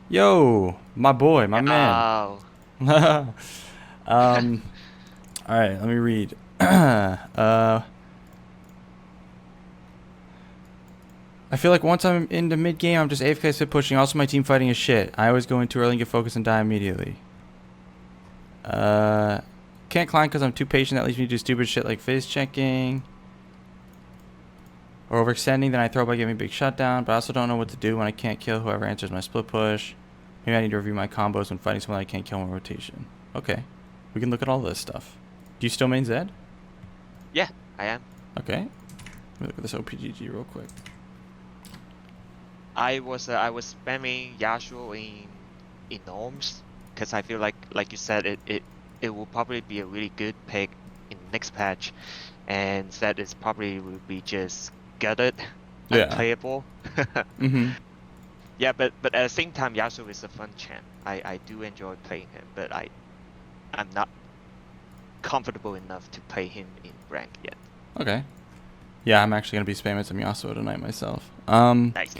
Yo, my boy, my man. Oh, um, all right, let me read. I feel like once I'm into mid game, I'm just AFK sit pushing. Also, my team fighting is shit. I always go in too early and get focused and die immediately. Uh, can't climb because I'm too patient. That leads me to do stupid shit like phase checking or overextending. Then I throw by giving a big shutdown. But I also don't know what to do when I can't kill whoever answers my split push. Maybe I need to review my combos when fighting someone I can't kill in rotation. Okay, we can look at all this stuff. Do you still main Zed? yeah, I am. Okay. Let me look at this OPGG real quick. I was spamming Yasuo in norms because I feel like you said it will probably be a really good pick in next patch, and that is probably will be just gutted, Yeah. unplayable. Mm-hmm. Yeah, but at the same time, Yasuo is a fun champ. I do enjoy playing him, but I'm not comfortable enough to play him in rank yet. Okay. Yeah, I'm actually gonna be spamming some Yasuo tonight myself. Nice.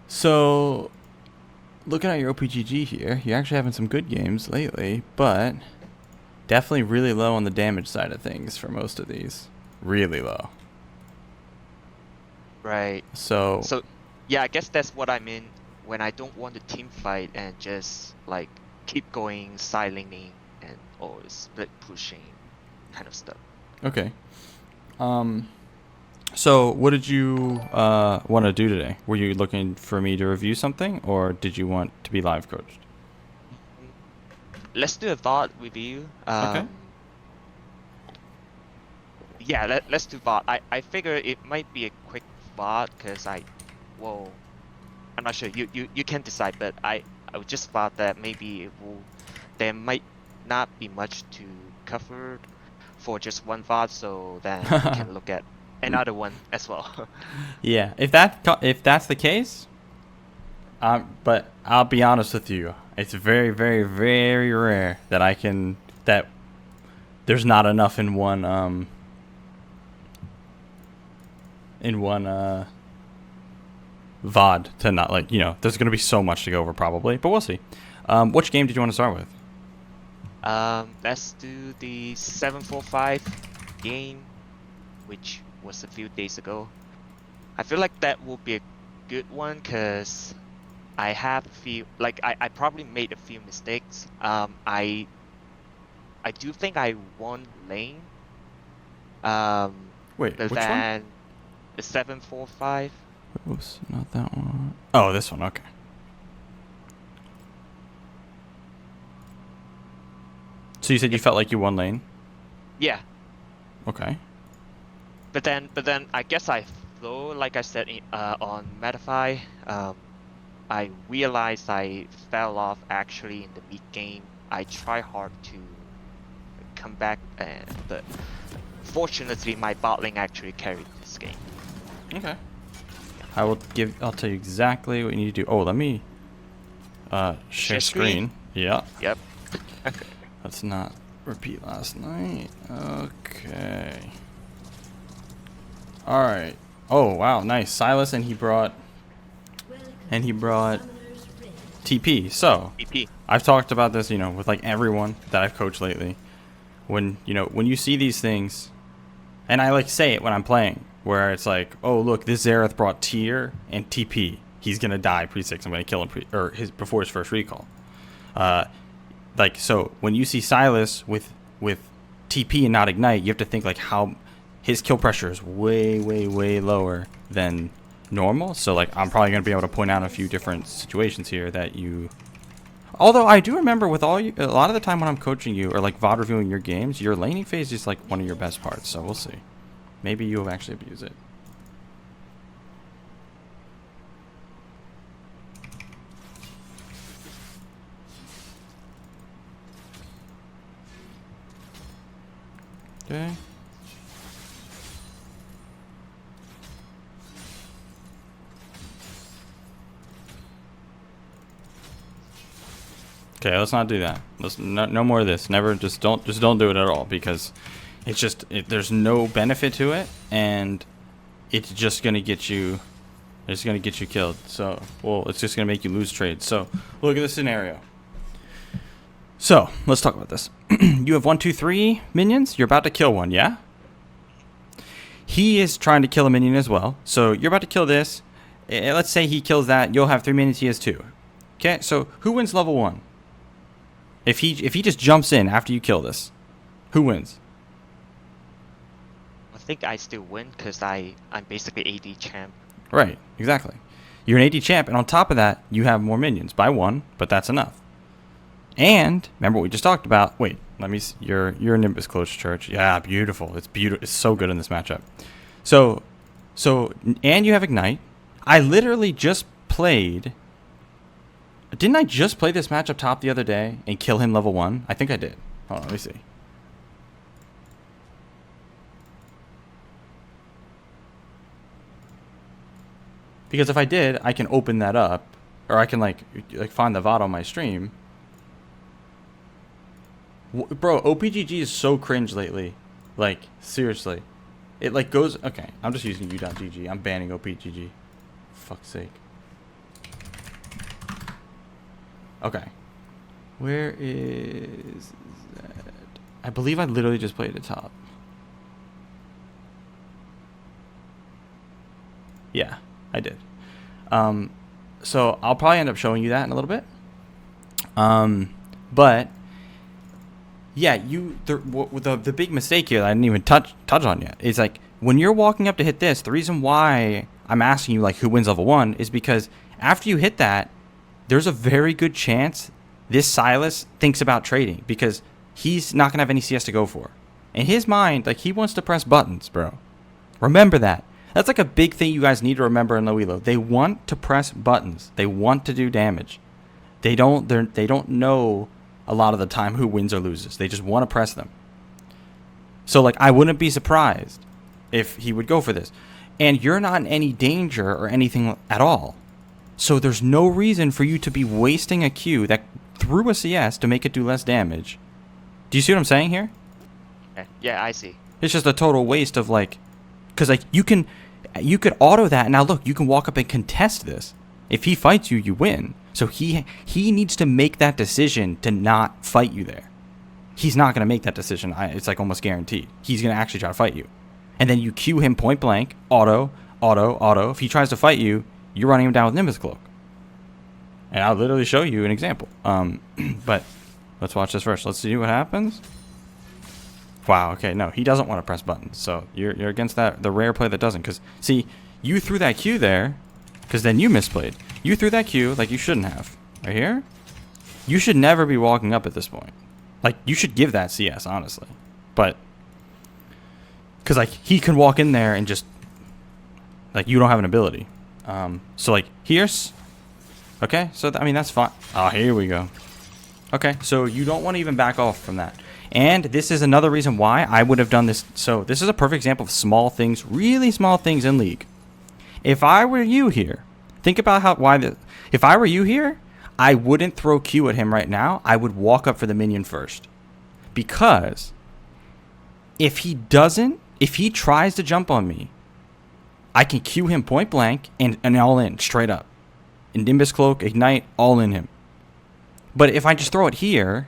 So looking at your OPGG here, you're actually having some good games lately, but definitely really low on the damage side of things for most of these. Really low. Right. So So, yeah, I guess that's what I mean when I don't want to team fight and just like keep going silencing and or split pushing kind of stuff. okay. Um, so what did you want to do today? Were you looking for me to review something, or did you want to be live coached? Mm, Let's do a thought review. Okay. Yeah, let's do thought. I figure it might be a quick thought because well, I'm not sure. You can decide, but I would just thought that maybe there might not be much to cover for just one thought, so then we can look at another one as well. Yeah. If that's the case, but I'll be honest with you, it's very, very, very rare that that there's not enough in one VOD to not there's gonna be so much to go over probably, but we'll see. Which game did you want to start with? Let's do the 745 game, which was a few days ago. I feel like that will be a good one because I have a few, like I probably made a few mistakes. I do think I won lane. Um, Wait, but which one? then the 745. Oops, not that one. Oh, this one. Okay. So you said you If felt like you won lane. yeah, Okay. but then I guess I flow like I said on Metafy. I realized I fell off actually in the mid game. I try hard to come back, but fortunately my bot lane actually carried this game. Okay. Yeah. I'll tell you exactly what you need to do. Oh, let me share Share screen? screen. Yeah. Yep. Let's not repeat last night. Okay. All right. Oh, wow, nice. Silas and he brought TP. So, EP. I've talked about this, with like everyone that I've coached lately. When you see these things, and I like say it when I'm playing, where it's like, oh look, this Zareth brought tier and TP. He's gonna die pre-6. I'm gonna kill him before his first recall. Uh, so when you see Silas with TP and not ignite, you have to think like how his kill pressure is way, way, way lower than normal. So like I'm probably gonna be able to point out a few different situations here that you. Although I do remember with a lot of the time when I'm coaching you or like VOD reviewing your games, your laning phase is like one of your best parts. So we'll see. Maybe you'll actually abuse it. Okay. Okay, let's not do that. No more of this. Never. Just don't do it at all because there's no benefit to it, and it's just gonna get you It's going to get you killed. So, well, it's just going to make you lose trades. So, look at this scenario. So, let's talk about this. You have 1, 2, 3 minions. You're about to kill one, yeah? He is trying to kill a minion as well. So, you're about to kill this. Let's say he kills that. You'll have 3 minions. He has 2. Okay, so who wins level 1? If he just jumps in after you kill this, who wins? I think I still win because I'm basically AD champ. Right, exactly. You're an AD champ, and on top of that, you have more minions by 1, but that's enough. And remember what we just talked about. Wait, let me see. You're Nimbus Close Church. Yeah, beautiful. It's beautiful. It's so good in this matchup. So and you have Ignite. I literally just played. Didn't I just play this match up top the other day and kill him level 1? I think I did. Hold on, let me see. Because if I did, I can open that up, or I can like find the VOD on my stream. Bro, OPGG is so cringe lately. Like, seriously. It like goes... Okay, I'm just using u.gg. I'm banning OPGG. For fuck's sake. Okay. Where is that? I believe I literally just played it top. Yeah, I did. So I'll probably end up showing you that in a little bit. But yeah, the big mistake here that I didn't even touch on yet is like when you're walking up to hit this, the reason why I'm asking you like who wins level 1 is because after you hit that, there's a very good chance this Silas thinks about trading because he's not going to have any CS to go for. In his mind, like he wants to press buttons, bro. Remember that. That's like a big thing you guys need to remember in low elo. They want to press buttons. They want to do damage. They don't know a lot of the time who wins or loses. They just want to press them. So like I wouldn't be surprised if he would go for this. And you're not in any danger or anything at all. So there's no reason for you to be wasting a Q that threw a CS to make it do less damage. Do you see what I'm saying here? Yeah, I see. It's just a total waste of like, because like you could auto that. And now look, you can walk up and contest this. If he fights you, you win. So he needs to make that decision to not fight you there. He's not going to make that decision. It's like almost guaranteed. He's going to actually try to fight you. And then you Q him point blank, auto. If he tries to fight you, you're running him down with Nimbus Cloak. And I'll literally show you an example. But let's watch this first. Let's see what happens. Wow, okay, no, he doesn't want to press buttons. So you're against the rare play that doesn't. Because, see, you threw that Q there, because then you misplayed. You threw that Q like you shouldn't have. Right here? You should never be walking up at this point. Like, you should give that CS, honestly. But, because, like, he can walk in there and just, like, you don't have an ability. So, like, here's, okay, so, I mean, that's fine. Oh, here we go. Okay, so you don't want to even back off from that. And this is another reason why I would have done this. So, this is a perfect example of small things, really small things in League. If I were you here, think about if I were you here, I wouldn't throw Q at him right now. I would walk up for the minion first. Because if he tries to jump on me, I can Q him point blank and all in, straight up. And Nimbus Cloak, Ignite, all in him. But if I just throw it here,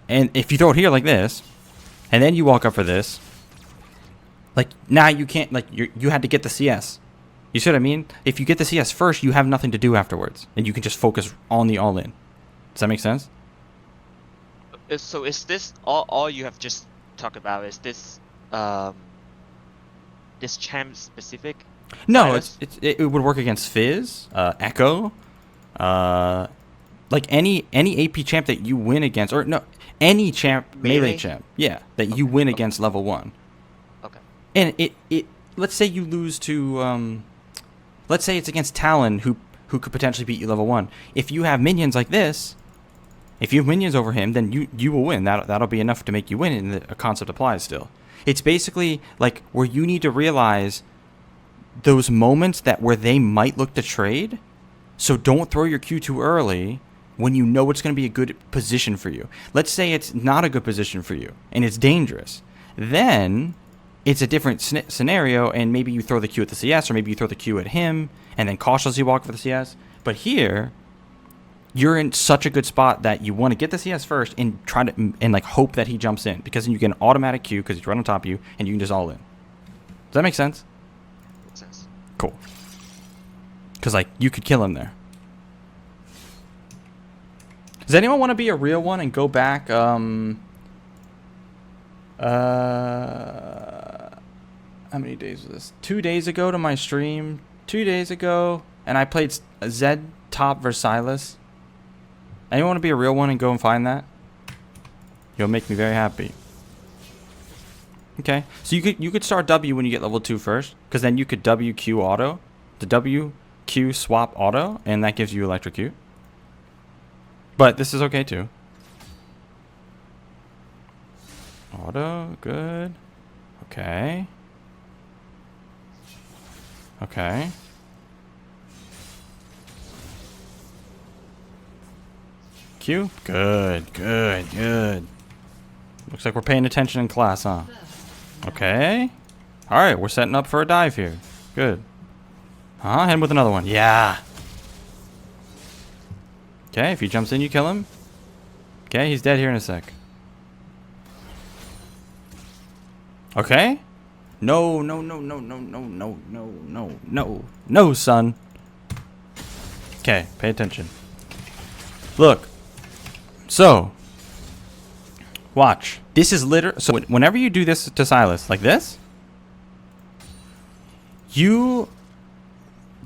and if you throw it here like this, and then you walk up for this, like, now you can't, like, you had to get the CS. You see what I mean? If you get the CS first, you have nothing to do afterwards. And you can just focus on the all-in. Does that make sense? So is this all you have just talked about? Is this this champ specific? No, it would work against Fizz, Echo, like any AP champ that you win against, or no, any champ, melee champ, yeah, that you win against level 1. Okay. And it let's say you lose to let's say it's against Talon who could potentially beat you level 1. If you have minions like this, if you have minions over him, then you will win. That'll be enough to make you win, and the concept applies still. It's basically like where you need to realize those moments where they might look to trade. So don't throw your Q too early when you know it's going to be a good position for you. Let's say it's not a good position for you and it's dangerous. Then it's a different scenario, and maybe you throw the Q at the CS, or maybe you throw the Q at him, and then cautiously walk for the CS. But here, you're in such a good spot that you want to get the CS first and try to and like hope that he jumps in, because then you get an automatic Q because he's right on top of you, and you can just all in. Does that make sense? Makes sense. Cool. Because like you could kill him there. Does anyone want to be a real one and go back? How many days was this? 2 days ago to my stream. 2 days ago, and I played Zed top versus Silas. Anyone want to be a real one and go and find that? You'll make me very happy. Okay, so you could start W when you get level 2 first, because then you could WQ auto, the WQ swap auto, and that gives you electrocute. But this is okay too. Auto, good. Okay. Okay. Q? Good, good, good. Looks like we're paying attention in class, huh? Okay. Alright, we're setting up for a dive here. Good. Hit him with another one. Yeah. Okay, if he jumps in, you kill him. Okay, he's dead here in a sec. Okay. No, no, no, no, no, no, no, no, no, no, no, son. Okay, pay attention. Look. So, watch. This is literally... So, whenever you do this to Silas, like this, you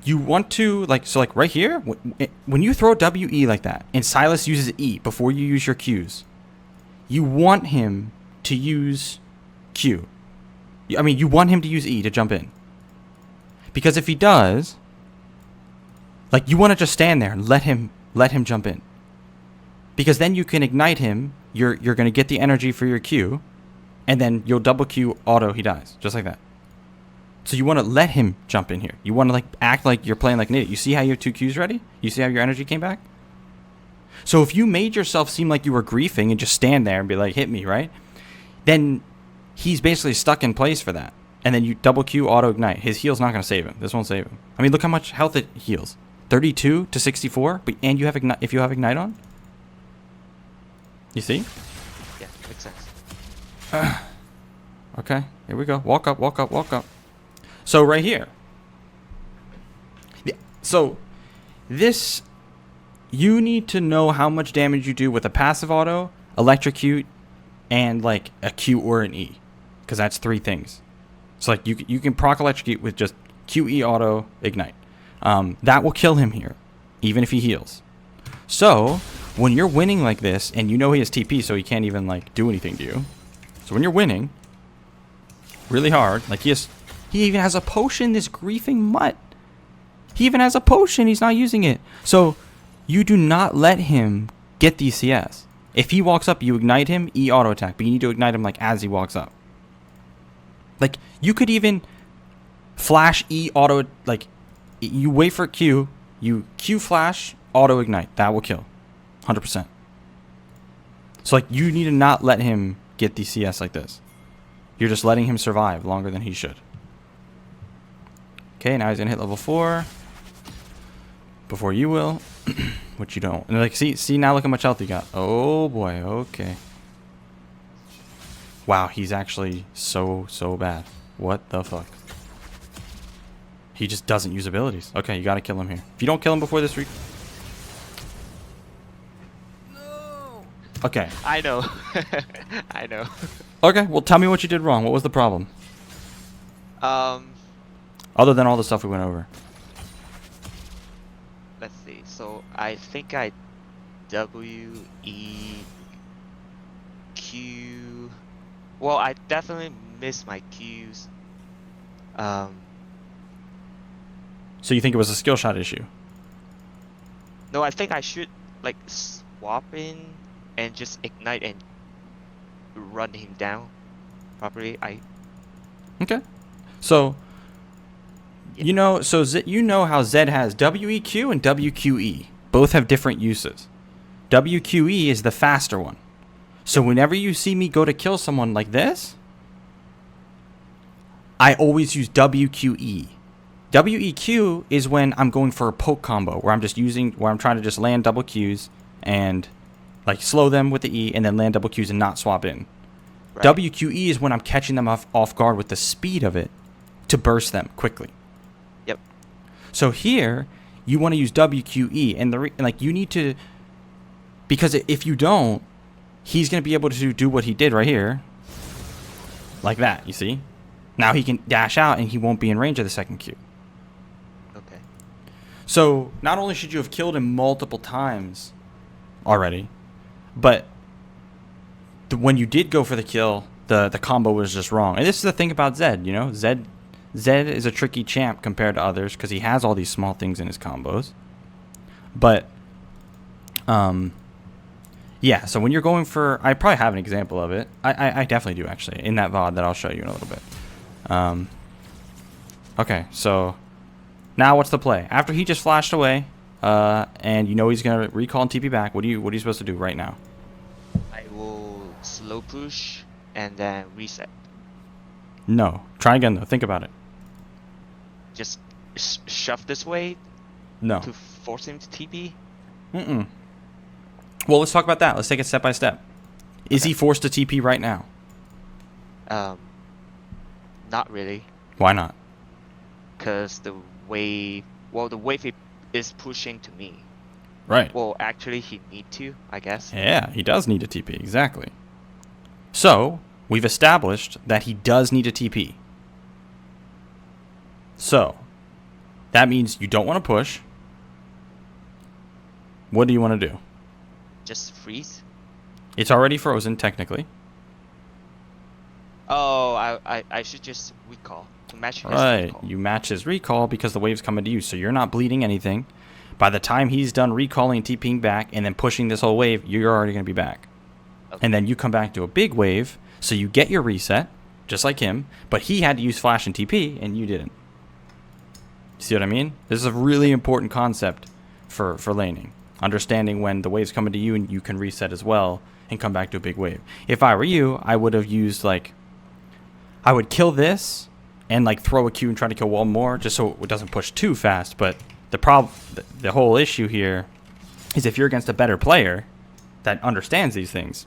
want to, like, so like right here, when you throw WE like that, and Silas uses E before you use your Qs, you want him to use Q. I mean, you want him to use E to jump in. Because if he does, like, you want to just stand there and let him jump in. Because then you can ignite him, you're going to get the energy for your Q, and then you'll double Q auto, he dies. Just like that. So you want to let him jump in here. You want to like act like you're playing like an idiot. You see how you have 2 Qs ready? You see how your energy came back? So if you made yourself seem like you were griefing and just stand there and be like, hit me, right? Then he's basically stuck in place for that. And then you double Q auto ignite. His heal's not going to save him. This won't save him. I mean, look how much health it heals. 32 to 64. But and you have ignite if you have ignite on. You see? Yeah, makes sense. Okay, here we go. Walk up, walk up, walk up. So right here. So this, you need to know how much damage you do with a passive auto, electrocute, and like a Q or an E, because that's 3 things. So like you can proc electrocute with just QE auto ignite. That will kill him here, even if he heals. So when you're winning like this, and you know he has TP, so he can't even like do anything to you. So when you're winning really hard, like he even has a potion, this griefing mutt. He even has a potion, he's not using it. So you do not let him get these CS. If he walks up, you ignite him, E auto attack, but you need to ignite him like as he walks up. Like you could even flash E auto, like you wait for Q, you Q flash, auto ignite, that will kill. 100%. So like you need to not let him get these CS like this. You're just letting him survive longer than he should. Okay, now he's gonna hit level 4 before you will, which you don't. And like, see now, look how much health he got. Oh boy, okay. Wow, he's actually so bad. What the fuck? He just doesn't use abilities. Okay, you gotta kill him here. If you don't kill him before this No. Okay. I know. I know. Okay, well tell me what you did wrong. What was the problem? Other than all the stuff we went over. Let's see. So I think I W E Q. Well, I definitely missed my Qs. So you think it was a skill shot issue? No, I think I should like swap in and just ignite and run him down properly. Okay. So Yeah. you know, so you know how Zed has WEQ and WQE. Both have different uses. WQE is the faster one. So whenever you see me go to kill someone like this, I always use WQE. WEQ is when I'm going for a poke combo where I'm trying to just land double Qs and like slow them with the E and then land double Qs and not swap in. Right. WQE is when I'm catching them off guard with the speed of it to burst them quickly. Yep. So here you want to use WQE and you need to, because if you don't, he's going to be able to do what he did right here. Like that, you see? Now he can dash out and he won't be in range of the second Q. Okay. So not only should you have killed him multiple times already, but when you did go for the kill, the combo was just wrong. And this is the thing about Zed, you know? Zed is a tricky champ compared to others because he has all these small things in his combos. But, yeah, so when you're going for... I probably have an example of it. I definitely do, actually, in that VOD that I'll show you in a little bit. Okay, so now what's the play? After he just flashed away, and you know he's going to recall and TP back, what are you supposed to do right now? I will slow push and then reset. No. Try again, though. Think about it. Just shove this way No. to force him to TP? Mm-mm. Well, let's talk about that. Let's take it step by step. Is he forced to TP right now? Not really. Why not? Because the wave is pushing to me. Right. Well, actually, he need to, I guess. Yeah, he does need a TP, exactly. So, we've established that he does need a TP. So, that means you don't want to push. What do you want to do? Just freeze? It's already frozen, technically. Oh, I should just recall to match his Right, recall. you match his recall because the wave's coming to you, so you're not bleeding anything. By the time he's done recalling and TPing back and then pushing this whole wave, you're already going to be back. Okay. And then you come back to a big wave, so you get your reset, just like him, but he had to use flash and TP, and you didn't. See what I mean? This is a really important concept for laning. Understanding when the wave's coming to you and you can reset as well and come back to a big wave. If I were you, I would have used I would kill this and throw a Q and try to kill one more just so it doesn't push too fast. But the whole issue here is if you're against a better player that understands these things,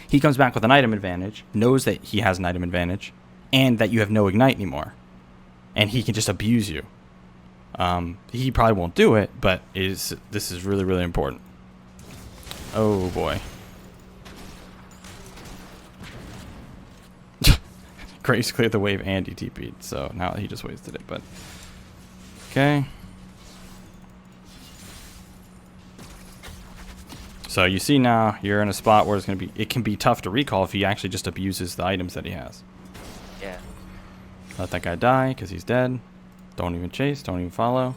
he comes back with an item advantage, knows that he has an item advantage, and that you have no ignite anymore. And he can just abuse you. He probably won't do it, but this is really, really important. Oh, boy. Grace cleared the wave and he TP'd, so now he just wasted it, but... Okay. So you see now, you're in a spot where it can be tough to recall if he actually just abuses the items that he has. Yeah. Let that guy die, because he's dead. Don't even chase, don't even follow.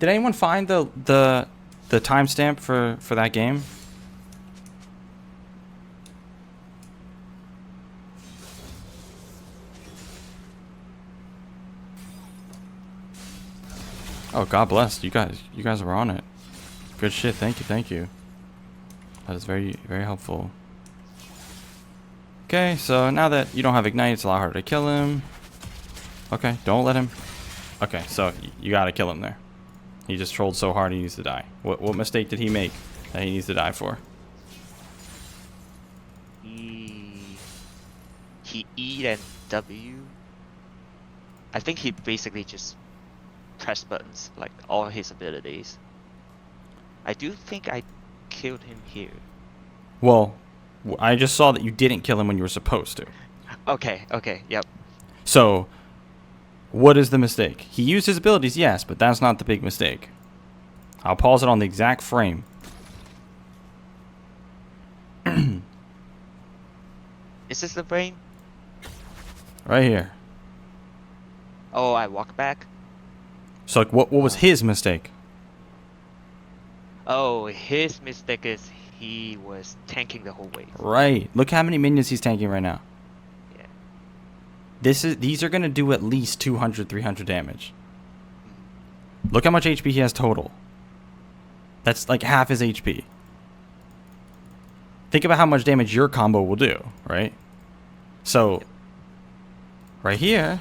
Did anyone find the timestamp for that game? Oh, God bless. You guys were on it. Good shit. Thank you. That is very, very helpful. Okay, so now that you don't have ignite, it's a lot harder to kill him. Okay, don't let him. Okay, so you gotta kill him there. He just trolled so hard he needs to die. What mistake did he make that he needs to die for? He E and W. I think he basically just pressed buttons, like all his abilities. I do think I killed him here. Well, I just saw that you didn't kill him when you were supposed to. Okay, yep. So, what is the mistake? He used his abilities, yes, but that's not the big mistake. I'll pause it on the exact frame. Is this the brain? Right here. Oh, I walk back. So, what was his mistake? Oh, his mistake is he was tanking the whole wave. Right. Look how many minions he's tanking right now. Yeah. These are going to do at least 200, 300 damage. Look how much HP he has total. That's like half his HP. think about how much damage your combo will do, right? So, right here,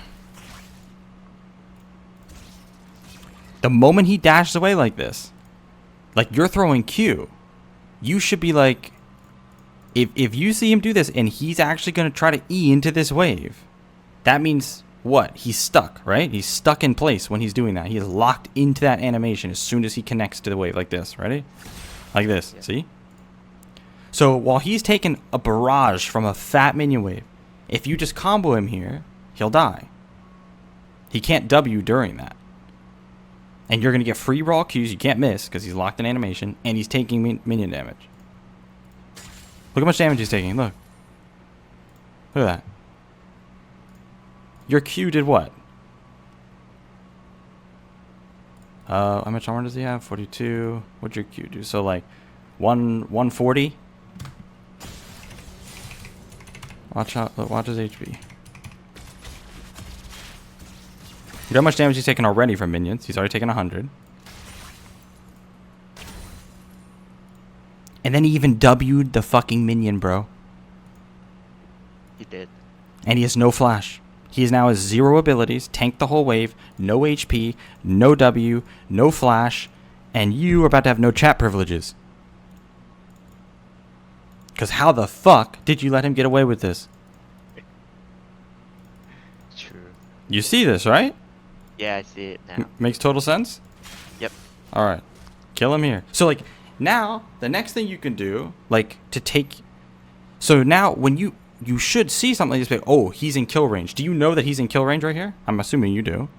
the moment he dashes away like this, like you're throwing Q, you should be like, if you see him do this and he's actually going to try to E into this wave, that means what? He's stuck, right? He's stuck in place when he's doing that. He is locked into that animation as soon as he connects to the wave like this. Ready? Like this. Yeah. See? So while he's taking a barrage from a fat minion wave, if you just combo him here, he'll die. He can't W during that. And you're going to get free raw Qs. You can't miss because he's locked in animation. And he's taking minion damage. Look how much damage he's taking. Look. Look at that. Your Q did what? How much armor does he have? 42. What'd your Q do? So like 140. Watch out. Look, watch his HP. You know how much damage he's taken already from minions? He's already taken 100. And then he even W'd the fucking minion, bro. He did. And he has no flash. He now has 0 abilities, tanked the whole wave, no HP, no W, no flash, and you are about to have no chat privileges. Because how the fuck did you let him get away with this? True. You see this, right? Yeah, I see it now. Makes total sense? Yep. Alright. Kill him here. So, like, now, the next thing you can do, like, to take... So now, when you should see something like this, like, oh, he's in kill range. Do you know that he's in kill range right here? I'm assuming you do.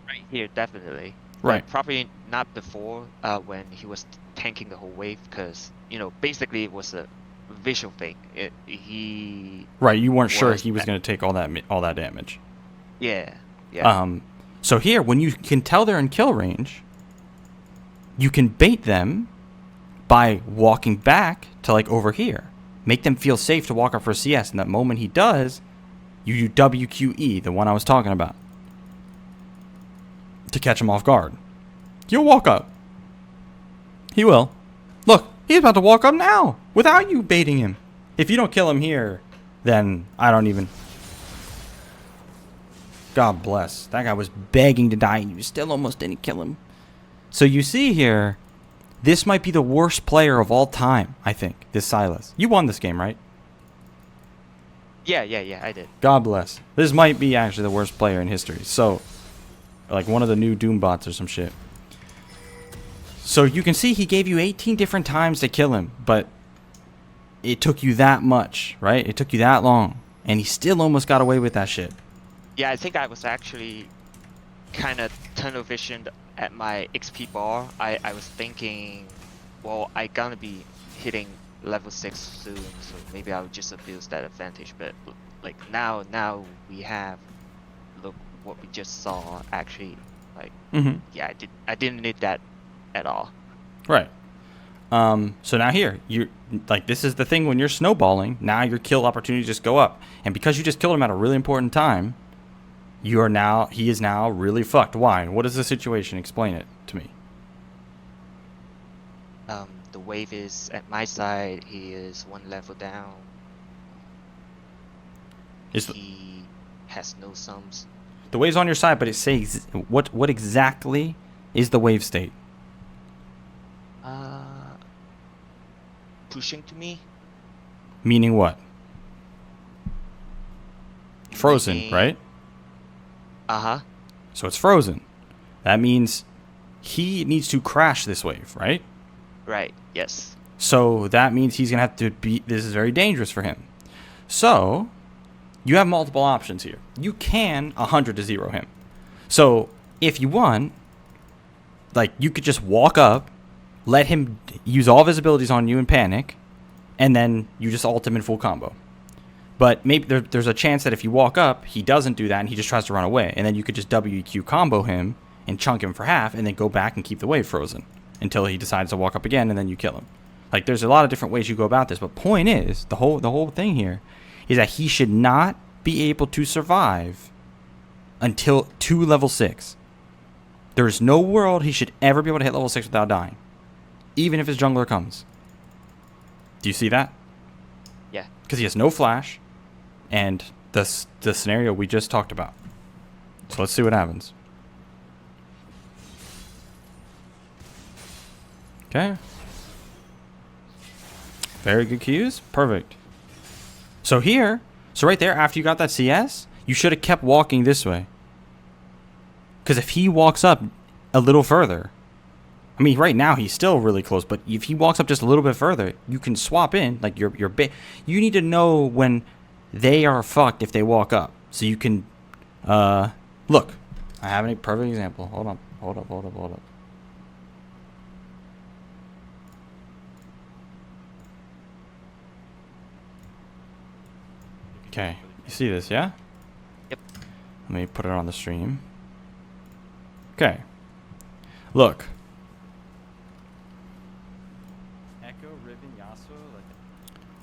Right here, definitely. Right. But probably not before when he was tanking the whole wave, because, you know, basically it was a visual thing. Right, you weren't sure he was going to take all that damage. Yeah. Yeah. So here, when you can tell they're in kill range, you can bait them by walking back to, like, over here. Make them feel safe to walk up for CS, and that moment he does, you do WQE, the one I was talking about, to catch him off guard. He'll walk up. He will. Look, he's about to walk up now, without you baiting him. If you don't kill him here, then I don't even... God bless. That guy was begging to die, and you still almost didn't kill him. So you see here... This might be the worst player of all time, I think, this Silas. You won this game, right? Yeah, I did. God bless. This might be actually the worst player in history. So, like one of the new Doom bots or some shit. So you can see he gave you 18 different times to kill him, but it took you that much, right? It took you that long, and he still almost got away with that shit. Yeah, I think I was actually kind of tunnel visioned at my XP bar. I was thinking, well, I gonna be hitting level 6 soon, so maybe I'll just abuse that advantage. But like now we have, look what we just saw. Actually, like, yeah, I didn't need that at all. Right. So now here, you like, this is the thing when you're snowballing. Now your kill opportunities just go up, and because you just killed him at a really important time, he is now really fucked. Why? What is the situation? Explain it to me. The wave is at my side. He is 1 level down. He has no sums. The wave's on your side, but it says what exactly is the wave state? Pushing to me. Meaning what? Frozen, right? Uh-huh. So it's frozen. That means he needs to crash this wave, right? Right, yes. So that means he's going to have to be... This is very dangerous for him. So you have multiple options here. You can 100 to 0 him. So if you want, like, you could just walk up, let him use all of his abilities on you and panic, and then you just ult him in full combo. But maybe there's a chance that if you walk up, he doesn't do that and he just tries to run away. And then you could just WQ combo him and chunk him for half and then go back and keep the wave frozen until he decides to walk up again, and then you kill him. Like, there's a lot of different ways you go about this. But point is, the whole thing here is that he should not be able to survive until 2 level 6. There's no world he should ever be able to hit level 6 without dying, even if his jungler comes. Do you see that? Yeah. Because he has no flash, and the scenario we just talked about. So let's see what happens. Okay. Very good cues. Perfect. So here, so right there, after you got that CS, you should have kept walking this way. Because if he walks up a little further, I mean, right now he's still really close, but if he walks up just a little bit further, you can swap in. Like you need to know when they are fucked if they walk up, so you can look. I have a perfect example. Hold up. Okay, you see this, yeah? Yep. Let me put it on the stream. Okay. Look.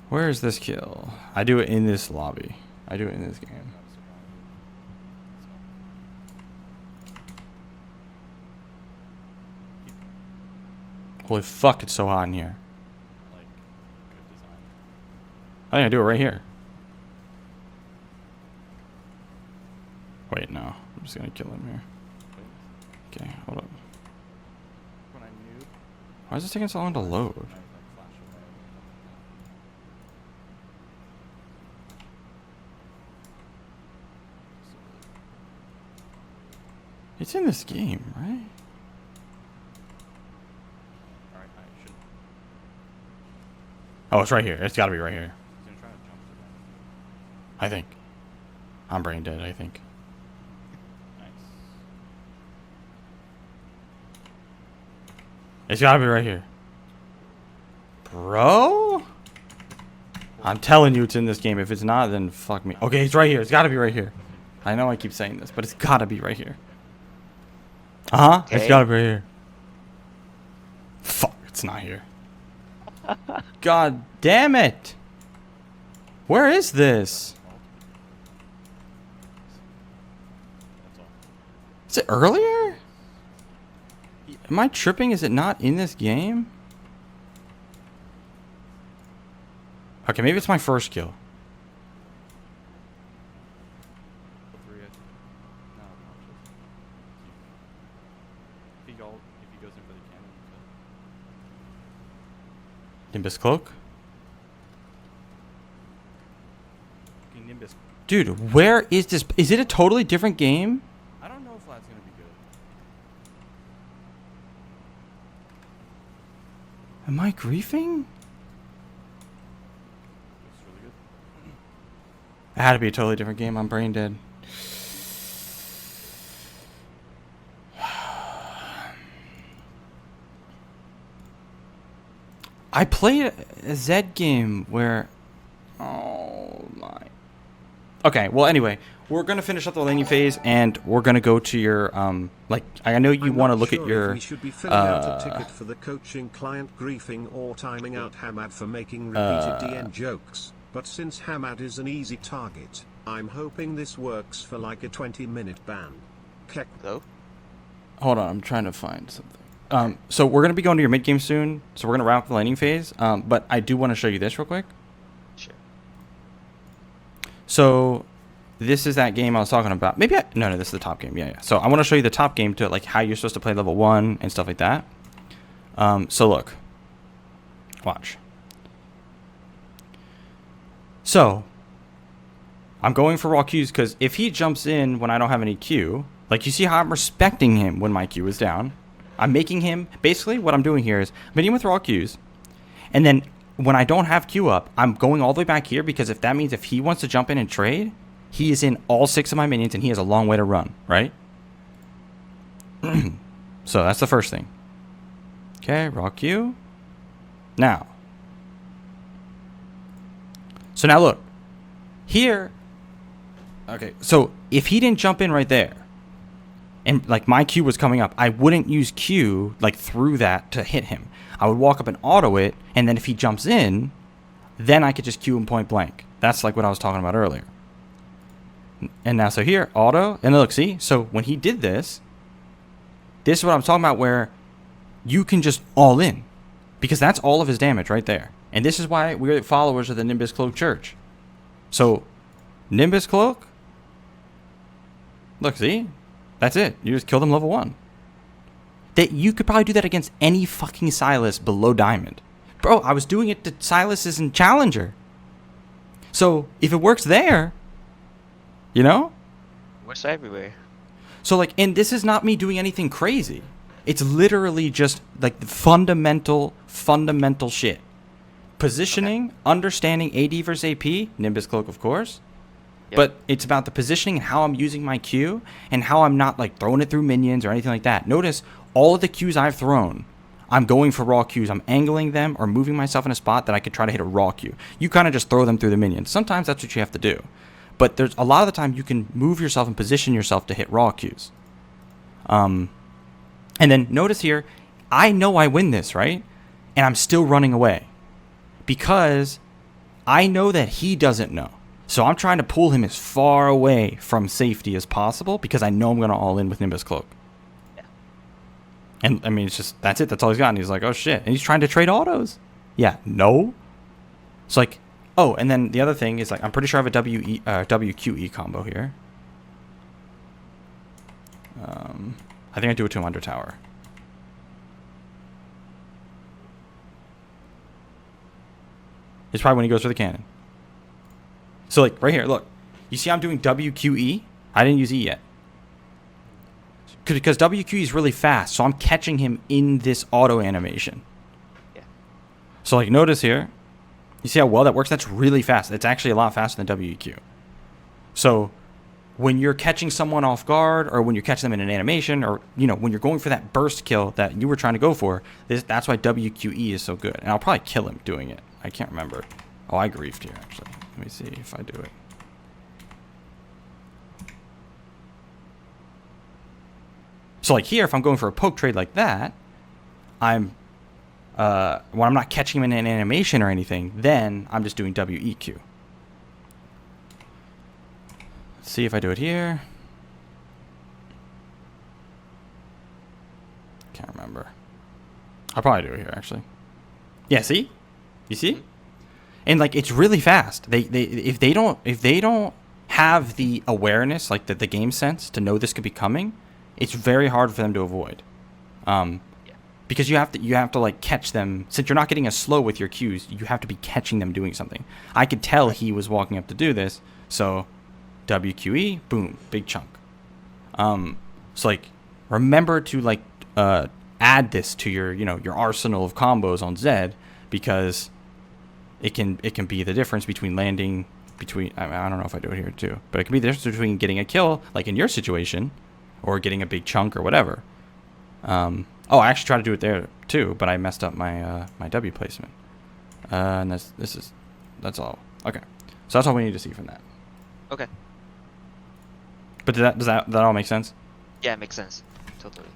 Where is this kill? I do it in this lobby. I do it in this game. Holy fuck, it's so hot in here. I think I do it right here. Wait, no. I'm just gonna kill him here. Okay, hold up. Why is this taking so long to load? It's in this game, right? Oh, it's right here. It's gotta be right here. I think. I'm brain dead, I think. It's gotta be right here. Bro? I'm telling you it's in this game. If it's not, then fuck me. Okay, it's right here. It's gotta be right here. I know I keep saying this, but it's gotta be right here. Uh-huh. Okay. It's gotta be right here. Fuck, it's not here. God damn it. Where is this? Is it earlier? Am I tripping? Is it not in this game? Okay, maybe it's my first kill. Nimbus cloak? Dude, where is this? Is it a totally different game? I don't know if that's gonna be good. Am I griefing? It had to be a totally different game. I'm brain dead. I played a Zed game where... Oh my... Okay, well anyway, we're going to finish up the laning phase and we're going to go to your, like, I know you want to look at your... We should be filling out a ticket for the coaching client griefing or timing out Hamad for making repeated DN jokes, but since Hamad is an easy target, I'm hoping this works for like a 20-minute ban. Kek. Hello? Hold on, I'm trying to find something. So we're going to be going to your mid-game soon, so we're going to wrap up the laning phase, but I do want to show you this real quick. Sure. So this is that game I was talking about. Maybe no, this is the top game. Yeah. So I want to show you the top game to like how you're supposed to play level 1 and stuff like that. So look. Watch. So I'm going for raw Qs because if he jumps in when I don't have any Q, like you see how I'm respecting him when my Q is down. I'm making him, basically what I'm doing here is I'm hitting him with raw Qs. And then when I don't have Q up, I'm going all the way back here because if that means if he wants to jump in and trade, he is in all 6 of my minions and he has a long way to run, right? So that's the first thing. Okay, raw Q. Now. So now look. Here. Okay, so if he didn't jump in right there, and like my Q was coming up, I wouldn't use Q like through that to hit him. I would walk up and auto it, and then if he jumps in, then I could just Q him point blank. That's like what I was talking about earlier. And now, so here, auto, and look, see? So when he did this, this is what I'm talking about where you can just all in. Because that's all of his damage right there. And this is why we're followers of the Nimbus Cloak Church. So, Nimbus Cloak, look, see? That's it. You just kill them level 1. You could probably do that against any fucking Silas below Diamond. Bro, I was doing it to Silas's in Challenger. So, if it works there, you know? Works everywhere. So, like, and this is not me doing anything crazy. It's literally just, like, the fundamental shit. Positioning, understanding AD versus AP, Nimbus Cloak, of course. Yep. But it's about the positioning and how I'm using my Q and how I'm not, like, throwing it through minions or anything like that. Notice, all of the Qs I've thrown, I'm going for raw Qs. I'm angling them or moving myself in a spot that I could try to hit a raw Q. You kind of just throw them through the minions. Sometimes that's what you have to do. But there's a lot of the time you can move yourself and position yourself to hit raw Qs. And then notice here, I know I win this, right? And I'm still running away. Because I know that he doesn't know. So I'm trying to pull him as far away from safety as possible because I know I'm going to all in with Nimbus Cloak. Yeah. And I mean, it's just, that's it. That's all he's got. And he's like, oh shit. And he's trying to trade autos. Yeah, no. It's like, oh, and then the other thing is, like, I'm pretty sure I have a WQE combo here. I think I do it to him under tower. It's probably when he goes for the cannon. So, like, right here, look. You see I'm doing WQE? I didn't use E yet. Because WQE is really fast, so I'm catching him in this auto animation. Yeah. So, like, notice here. You see how well that works? That's really fast. It's actually a lot faster than WQ. So, when you're catching someone off guard, or when you're catching them in an animation, or, you know, when you're going for that burst kill that you were trying to go for, that's why WQE is so good. And I'll probably kill him doing it. I can't remember. Oh, I griefed here, actually. Let me see if I do it. So, like, here, if I'm going for a poke trade like that, when I'm not catching him in an animation or anything, then I'm just doing WEQ. Let's see if I do it here. Can't remember. I'll probably do it here, actually. Yeah, see? You see? And, like, it's really fast. If they don't have the awareness, like the game sense to know this could be coming, it's very hard for them to avoid. Because you have to like catch them. Since you're not getting as slow with your Qs, you have to be catching them doing something. I could tell he was walking up to do this, so WQE, boom, big chunk. So, like, remember to, like, add this to your, you know, your arsenal of combos on Zed, because it can be the difference between landing between, I don't know if I do it here too, but it can be the difference between getting a kill, like in your situation, or getting a big chunk or whatever. Oh, I actually tried to do it there too, but I messed up my my W placement. And that's all. Okay, so that's all we need to see from that. Okay. But does that all make sense? Yeah, it makes sense. Totally.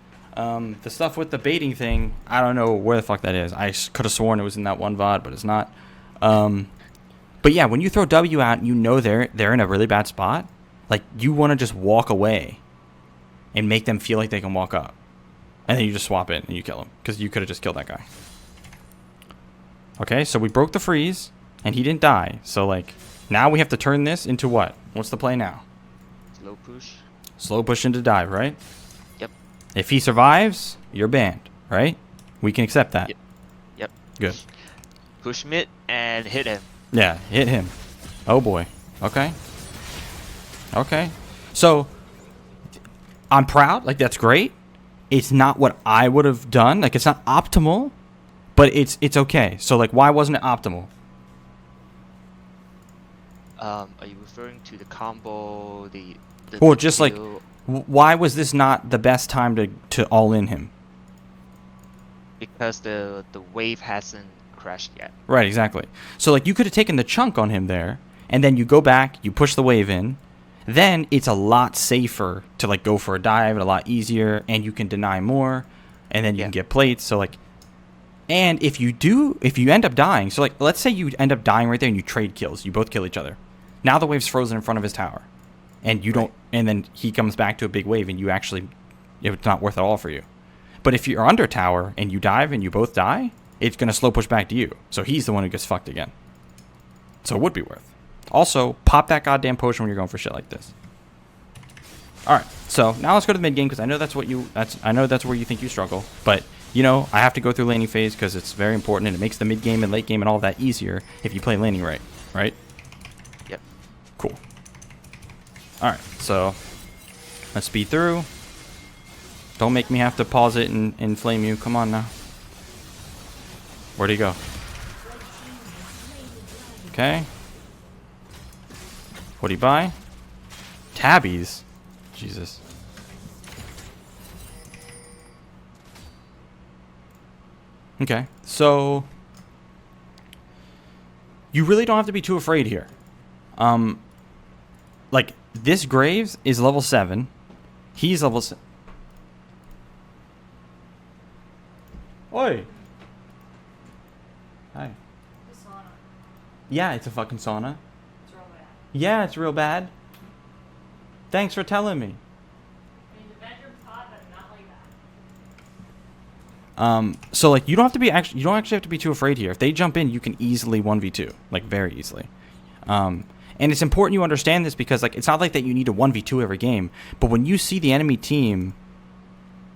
The stuff with the baiting thing, I don't know where the fuck that is. I could have sworn it was in that one VOD, but it's not. But yeah, when you throw W out and you know they're in a really bad spot, like, you want to just walk away and make them feel like they can walk up. And then you just swap it and you kill him, because you could have just killed that guy. Okay, so we broke the freeze and he didn't die. So, like, now we have to turn this into what? What's the play now? Slow push. Slow push into dive, right? Yep. If he survives, you're banned, right? We can accept that. Yep. Good. Push mid and hit him. Yeah, hit him. Oh boy. Okay. Okay. So, I'm proud. Like, that's great. It's not what I would have done. Like, it's not optimal, but it's okay. So, like, why wasn't it optimal? Are you referring to the combo, the Or just, like, kill? why was this not the best time to all in him? Because the wave hasn't crashed yet. Right, exactly. So, like, you could have taken the chunk on him there, and then you go back, you push the wave in, then it's a lot safer to, like, go for a dive, and a lot easier, and you can deny more, and then you can get plates. So, like, and if you end up dying, so, like, let's say you end up dying right there and you trade kills, you both kill each other. Now the wave's frozen in front of his tower, and you don't, and then he comes back to a big wave, and you actually, it's not worth it all for you. But if you're under tower and you dive and you both die, it's going to slow push back to you. So he's the one who gets fucked again. So it would be worth. Also, pop that goddamn potion when you're going for shit like this. All right, so now let's go to the mid game because I know that's where you think you struggle. But you know, I have to go through laning phase because it's very important and it makes the mid game and late game and all of that easier if you play laning right. Right? Yep. Cool. All right, so let's speed through. Don't make me have to pause it and flame you. Come on now. Where'd he go? Okay. What'd he buy? Tabbies. Jesus. Okay, so you really don't have to be too afraid here. Like this Graves is level 7. He's level 7. Oi. Hi. The sauna. Yeah, it's a fucking sauna. It's real bad. Yeah, it's real bad. Thanks for telling me. I mean, the bedroom's hot, but not like that. So like you don't actually have to be too afraid here. If they jump in, you can easily 1v2, like very easily. And it's important you understand this because like it's not like that you need to 1v2 every game, but when you see the enemy team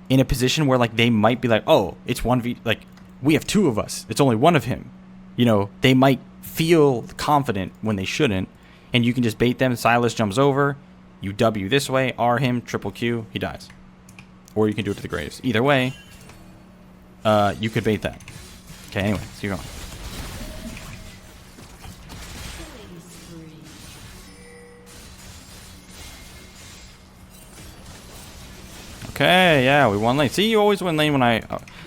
in a position where like they might be like, "Oh, it's 1v like we have 2 of us. It's only 1 of him." You know, they might feel confident when they shouldn't, and you can just bait them. Silas jumps over, you W this way, R him, triple Q, he dies. Or you can do it to the Graves. Either way, you could bait that. Okay, anyway, let's keep going. Okay, yeah, we won lane. See, you always win lane when I...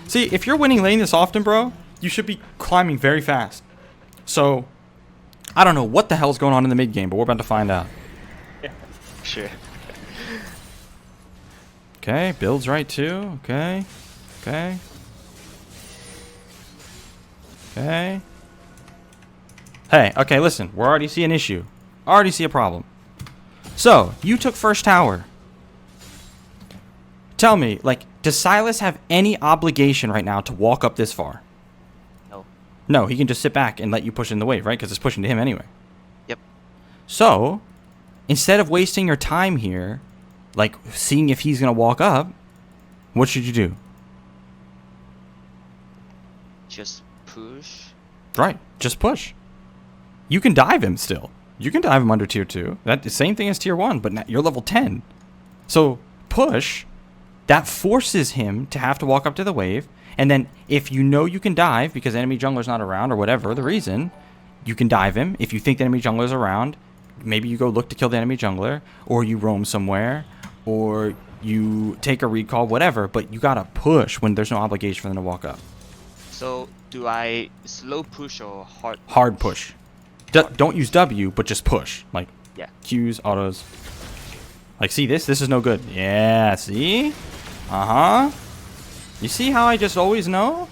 see, if you're winning lane this often, bro, you should be climbing very fast. So, I don't know what the hell's going on in the mid game, but we're about to find out. Yeah, sure. Okay, build's right too. Okay. Okay. Okay. Hey, okay, listen. We already see an issue. Already see a problem. So, you took first tower. Tell me, like, does Silas have any obligation right now to walk up this far? No. No, he can just sit back and let you push in the wave, right? Because it's pushing to him anyway. Yep. So, instead of wasting your time here, like, seeing if he's going to walk up, what should you do? Just push. Right, just push. You can dive him still. You can dive him under tier 2. That's the same thing as tier 1, but now you're level 10. So, push. That forces him to have to walk up to the wave. And then if you know you can dive because enemy jungler's not around or whatever the reason, you can dive him. If you think the enemy jungler's around, maybe you go look to kill the enemy jungler, or you roam somewhere, or you take a recall, whatever. But you gotta push when there's no obligation for them to walk up. So, do I slow push or hard push? Hard push. Don't use W, but just push. Like Yeah. Qs, autos. Like, see this? This is no good. Yeah, see? Uh-huh. You see how I just always know?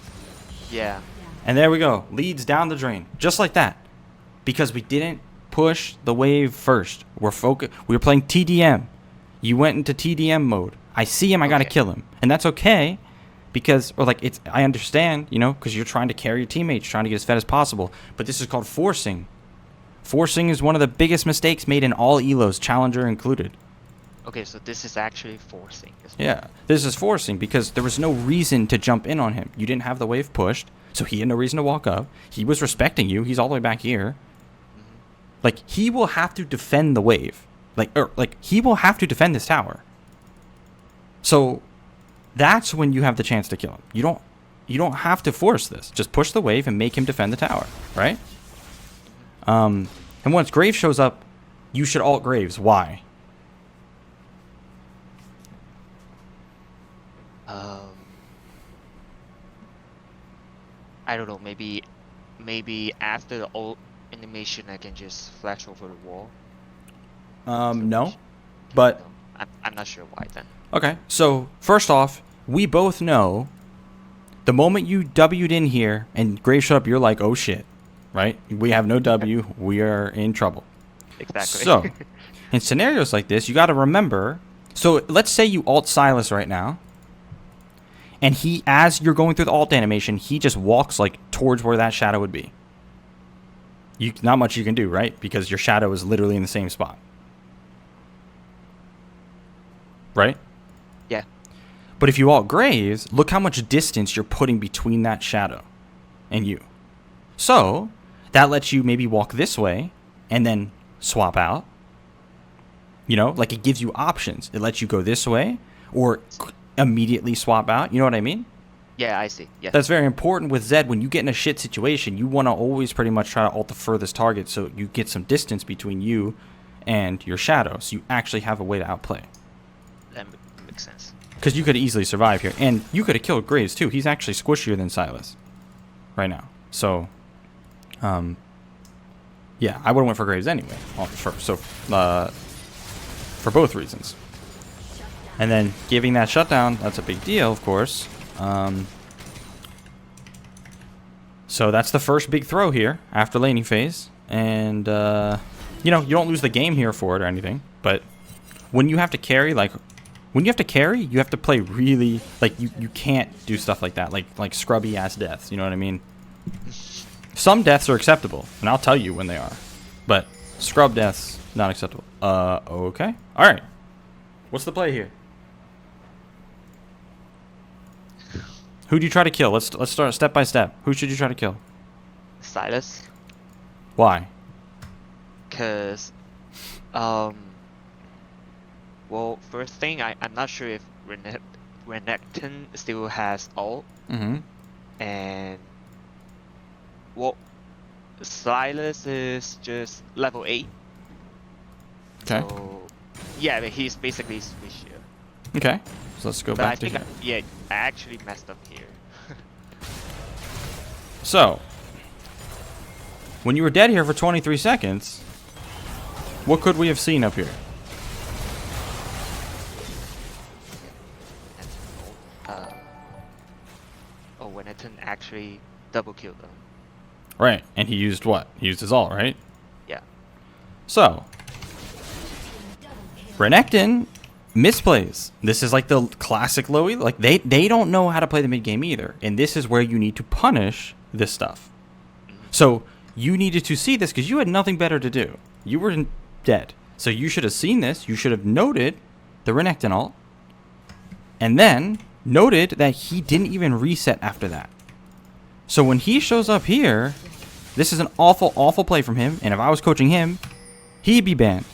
Yeah. And there we go. Leads down the drain. Just like that. Because we didn't push the wave first. We were playing TDM. You went into TDM mode. I see him, I gotta Okay. kill him. And that's okay. Because, or like, I understand, you know, because you're trying to carry your teammates, trying to get as fed as possible. But this is called forcing. Forcing is one of the biggest mistakes made in all ELOs, Challenger included. Okay, so this is actually forcing. Yeah, this is forcing because there was no reason to jump in on him. You didn't have the wave pushed, so he had no reason to walk up. He was respecting you. He's all the way back here. Like, he will have to defend the wave. Like, he will have to defend this tower. So, that's when you have the chance to kill him. You don't have to force this. Just push the wave and make him defend the tower, right? And once Graves shows up, you should ult Graves. Why? I don't know. Maybe after the old animation, I can just flash over the wall. No. But No, I'm not sure why then. okay, so first off, we both know the moment you W'd in here and Graves showed up, you're like, oh shit, right? We have no W, we are in trouble. Exactly. So, in scenarios like this, you got to remember, so let's say you ult Silas right now, And he, as you're going through the alt animation, he just walks like towards where that shadow would be. Not much you can do, right? Because your shadow is literally in the same spot. Right? Yeah. But if you alt graze, look how much distance you're putting between that shadow and you. So that lets you maybe walk this way and then swap out. You know, like it gives you options. It lets you go this way or immediately swap out. You know what I mean? Yeah, I see. Yeah. That's very important with Zed. When you get in a shit situation, you want to always pretty much try to ult the furthest target so you get some distance between you and your shadow. So you actually have a way to outplay. That makes sense. Because you could easily survive here. And you could have killed Graves too. He's actually squishier than Silas right now. So, yeah, I would have went for Graves anyway. For both reasons. And then giving that shutdown, that's a big deal, of course. So that's the first big throw here after laning phase. And, you know, you don't lose the game here for it or anything. But when you have to carry, you have to play really, like, you can't do stuff like that. Like scrubby-ass deaths, you know what I mean? Some deaths are acceptable, and I'll tell you when they are. But scrub deaths, not acceptable. Okay. All right. What's the play here? Who do you try to kill? Let's start step by step. Who should you try to kill? Silas. Why? Because, well, first thing, I'm not sure if Renekton still has ult. Mm-hmm. And, well, Silas is just level 8. Okay. So, yeah, but he's basically squishier. Okay. So let's go But I back to think, here. I actually messed up here. So, when you were dead here for 23 seconds, what could we have seen up here? Oh, Renekton actually double killed them. Right. And he used what? He used his ult, right? Yeah. So, Renekton misplays. This is like the classic low elo. Like they don't know how to play the mid game either, and this is where you need to punish this stuff. So you needed to see this because you had nothing better to do. You were dead, so you should have seen this. You should have noted the Renekton ult, and then noted that he didn't even reset after that. So when he shows up here, this is an awful play from him. And if I was coaching him, he'd be banned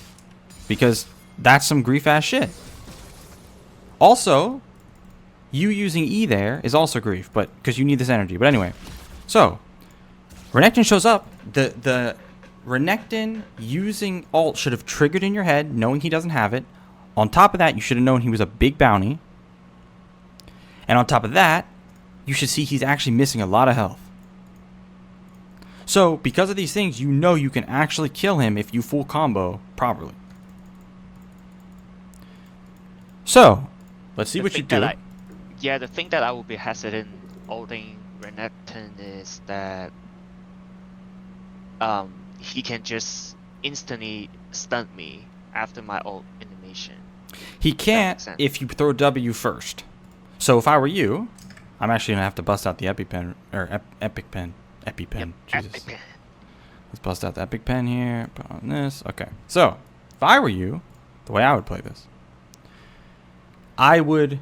because that's some grief ass shit. Also, you using E there is also grief, but because you need this energy. But anyway, so Renekton shows up. The Renekton using ult should have triggered in your head, knowing he doesn't have it. On top of that, you should have known he was a big bounty. And on top of that, you should see he's actually missing a lot of health. So, because of these things, you know you can actually kill him if you full combo properly. So, let's see what you do. The thing that I would be hesitant ulting Renekton is that he can just instantly stun me after my ult animation. He can't if you throw W first. So if I were you, I'm actually gonna have to bust out the EpiPen or EpiPen. EpiPen. Yep, Jesus. EpiPen. Let's bust out the EpiPen here. Put on this. Okay. So if I were you, the way I would play this, I would.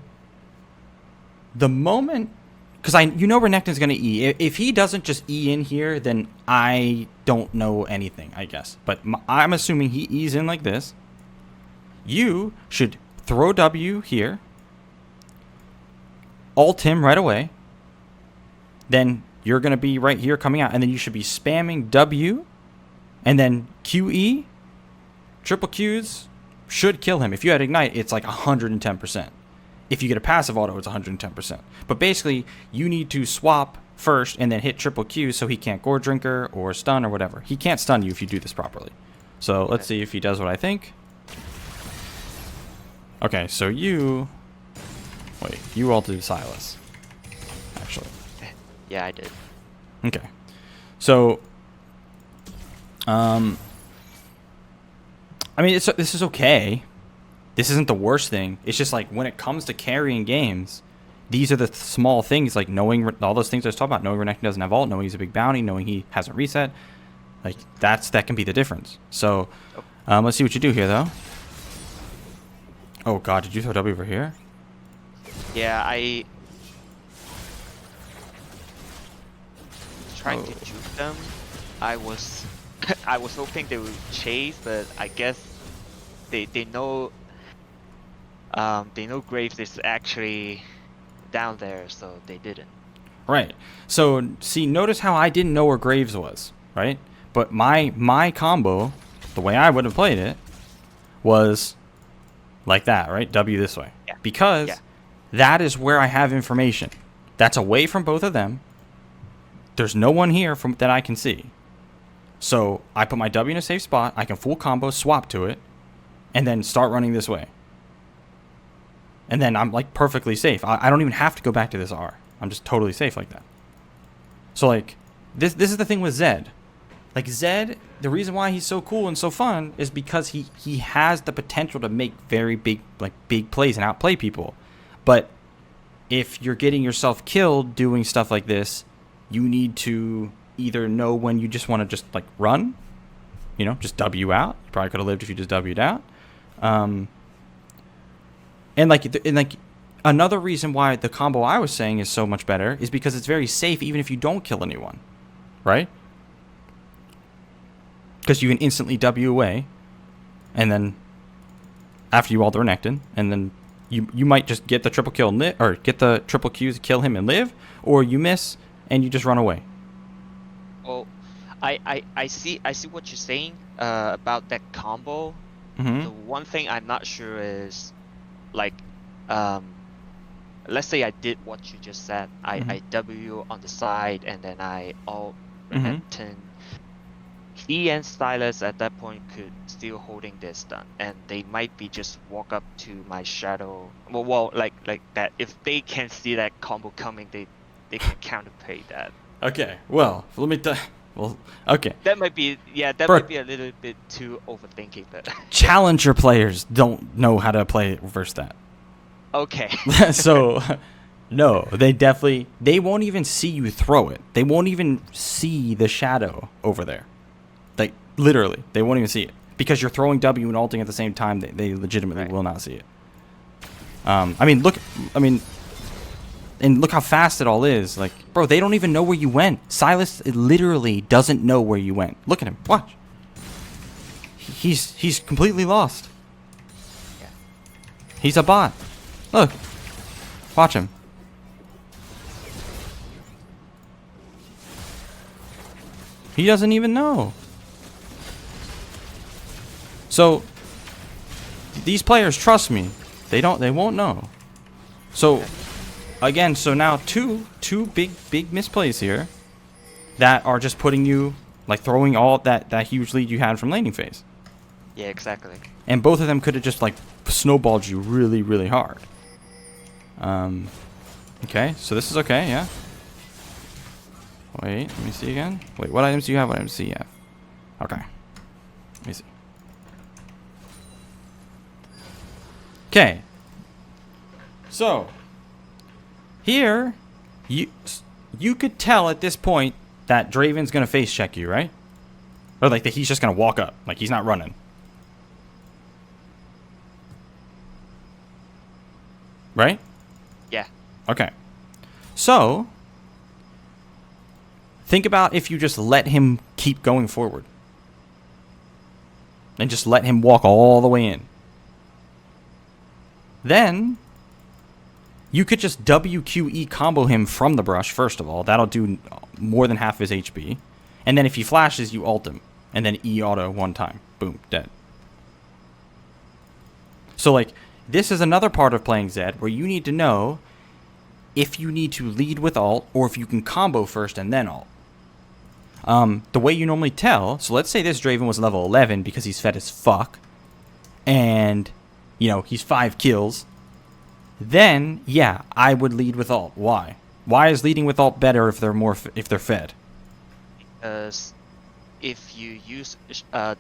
The moment, because Renekton's gonna E. If he doesn't just E in here, then I don't know anything, I guess. But I'm assuming he E's in like this. You should throw W here. Ult him right away. Then you're going to be right here coming out. And then you should be spamming W. And then QE. Triple Qs should kill him. If you had Ignite, it's like 110%. If you get a passive auto, it's 110%. But basically, you need to swap first and then hit triple Q so he can't Gore Drinker or stun or whatever. He can't stun you if you do this properly. So let's see if he does what I think. Okay, so you... Wait, you ulted Silas. Actually. Yeah, I did. Okay. So... I mean, this is okay. This isn't the worst thing. It's just like when it comes to carrying games, these are the small things, like knowing all those things I was talking about, knowing Renekton doesn't have ult, knowing he's a big bounty, knowing he hasn't reset. Like, that can be the difference. So, let's see what you do here, though. Oh, God, did you throw W over here? Yeah, I trying to juke them. I was I was hoping they would chase, but I guess they know Graves is actually down there, so they didn't. Right. So, see, notice how I didn't know where Graves was, right? But my combo, the way I would have played it, was like that, right? W this way. Yeah. Because that is where I have information. That's away from both of them. There's no one here from that I can see. So I put my W in a safe spot. I can full combo, swap to it, and then start running this way. And then I'm like perfectly safe. I don't even have to go back to this R. I'm just totally safe like that. So like this is the thing with Zed. Like Zed, the reason why he's so cool and so fun is because he has the potential to make very big plays and outplay people. But if you're getting yourself killed doing stuff like this, you need to either know when you just want to just like run, you know, just W out. You probably could have lived if you just W'd out. And another reason why the combo I was saying is so much better is because it's very safe even if you don't kill anyone, right? Because you can instantly W away, and then after you ult the Renekton, and then you might just get the triple kill and or get the triple Qs to kill him and live, or you miss and you just run away. Well, I see what you're saying about that combo. Mm-hmm. The one thing I'm not sure is, like, let's say I did what you just said. I W on the side and then I ult Renekton. He and Stylus at that point could still holding their stun, and they might be just walk up to my shadow. Well, like that. If they can see that combo coming, they can counterplay that. Okay. Well, let me. Okay. That might be might be a little bit too overthinking, but Challenger players don't know how to play reverse that. okay. So, no, they won't even see you throw it. They won't even see the shadow over there. Like, literally, they won't even see it. Because you're throwing W and ulting at the same time, they legitimately will not see it. And look how fast it all is. Like, bro, they don't even know where you went. Silas literally doesn't know where you went. Look at him. Watch. He's completely lost. Yeah. He's a bot. Look. Watch him. He doesn't even know. So these players trust me. They won't know. So again, so now two big misplays here that are just putting you, like, throwing all that huge lead you had from laning phase. Yeah, exactly. And both of them could have just like snowballed you really, really hard. Okay, so this is okay, yeah. Wait, let me see again. Wait, what items do you have? What items do you have? Okay. Let me see. Okay. So, here, you could tell at this point that Draven's going to face check you, right? Or like that he's just going to walk up. Like he's not running. Right? Yeah. Okay. So, think about if you just let him keep going forward. And just let him walk all the way in. Then, you could just WQE combo him from the brush, first of all. That'll do more than half his HP. And then if he flashes, you ult him. And then E auto one time. Boom, dead. So, like, this is another part of playing Zed where you need to know if you need to lead with ult or if you can combo first and then ult. The way you normally tell, so let's say this Draven was level 11 because he's fed as fuck. And, you know, he's 5 kills. Then, yeah, I would lead with ult. Why? Why is leading with ult better if they're fed? Because if you use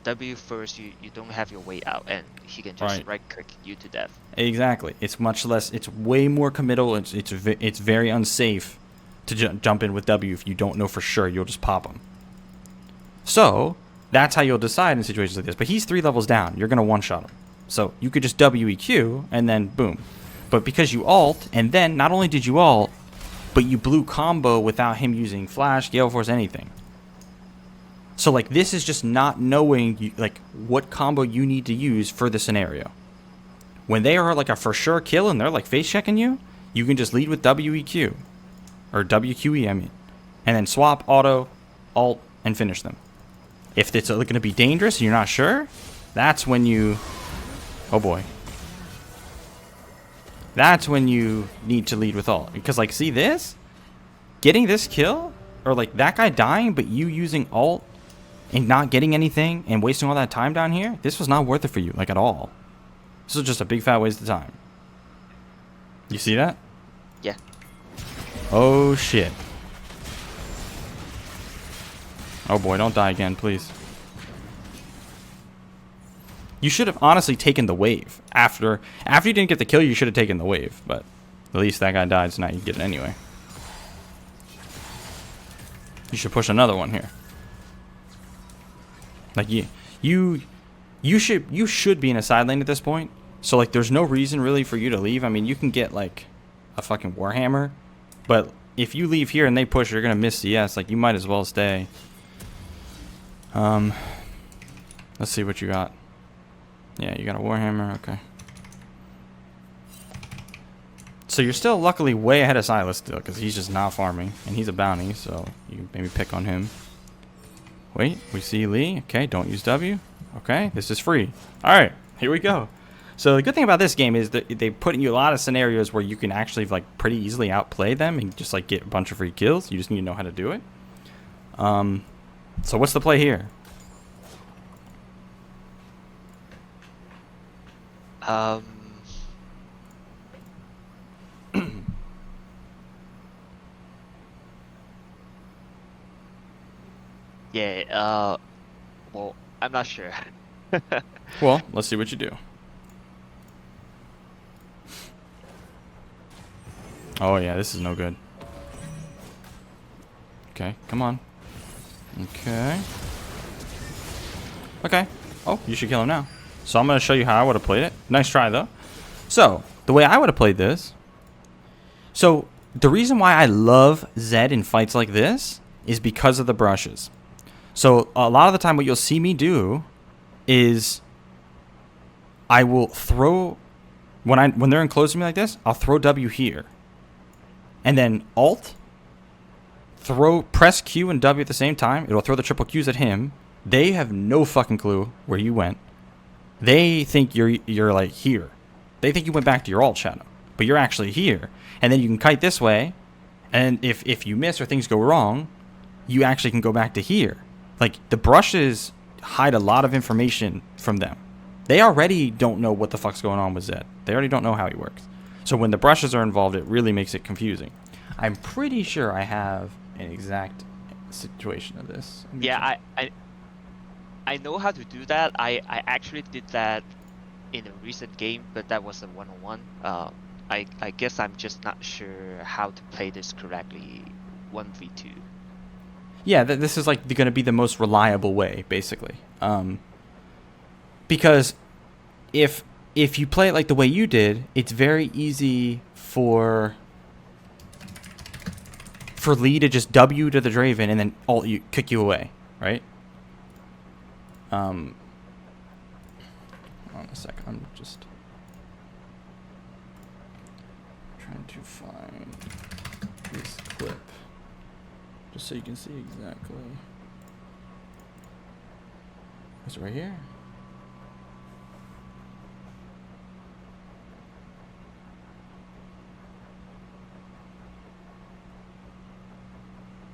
W first, you don't have your way out, and he can just Right. right click you to death. Exactly. It's much less. It's way more committal. It's very unsafe to jump in with W if you don't know for sure. You'll just pop him. So that's how you'll decide in situations like this. But he's 3 levels down. You're gonna one shot him. So you could just WEQ and then boom. But because you ult, and then not only did you ult, but you blue combo without him using flash, gale force, anything. So like this is just not knowing like what combo you need to use for the scenario. When they are like a for sure kill and they're like face checking you, you can just lead with WEQ or WQE, I mean, and then swap, auto, alt, and finish them. If it's going to be dangerous and you're not sure, that's when you, oh boy, that's when you need to lead with alt. Because like, see this, getting this kill, or like that guy dying, but you using alt and not getting anything and wasting all that time down here, this was not worth it for you, like at all. This is just a big fat waste of time. You see that? Yeah. Oh shit. Oh boy, don't die again, please. You should have honestly taken the wave. After you didn't get the kill, you should have taken the wave. But at least that guy died, so now you get it anyway. You should push another one here. Like you should be in a side lane at this point. So like there's no reason really for you to leave. I mean, you can get like a fucking Warhammer, but if you leave here and they push, you're gonna miss CS. Like you might as well stay. Let's see what you got. Yeah, you got a Warhammer, okay. So you're still luckily way ahead of Silas still, because he's just not farming. And he's a bounty, so you maybe pick on him. Wait, we see Lee. Okay, don't use W. Okay, this is free. Alright, here we go. So the good thing about this game is that they put in you a lot of scenarios where you can actually like pretty easily outplay them and just like get a bunch of free kills. You just need to know how to do it. So what's the play here? Yeah, well, I'm not sure. Well, let's see what you do. Oh yeah, this is no good. Okay, come on. Okay. Okay. Oh, you should kill him now. So I'm going to show you how I would have played it. Nice try, though. So, the way I would have played this... So, the reason why I love Zed in fights like this is because of the brushes. So, a lot of the time what you'll see me do is... I will throw... When they're enclosed to me like this, I'll throw W here. And then Alt... Press Q and W at the same time. It'll throw the triple Qs at him. They have no fucking clue where you went. They think you're like here. They think you went back to your alt shadow, but you're actually here. And then you can kite this way, and if you miss or things go wrong, you actually can go back to here. Like the brushes hide a lot of information from them. They already don't know what the fuck's going on with Zed. They already don't know how he works. So when the brushes are involved, it really makes it confusing. I'm pretty sure I have an exact situation of this. Yeah, I know how to do that. I actually did that in a recent game, but that was a 1-on-1. I guess I'm just not sure how to play this correctly 1v2. Yeah, this is like going to be the most reliable way, basically. Because if you play it like the way you did, it's very easy for Lee to just W to the Draven and then kick you away, right? Hold on a sec. I'm just trying to find this clip just so you can see exactly. Is it right here?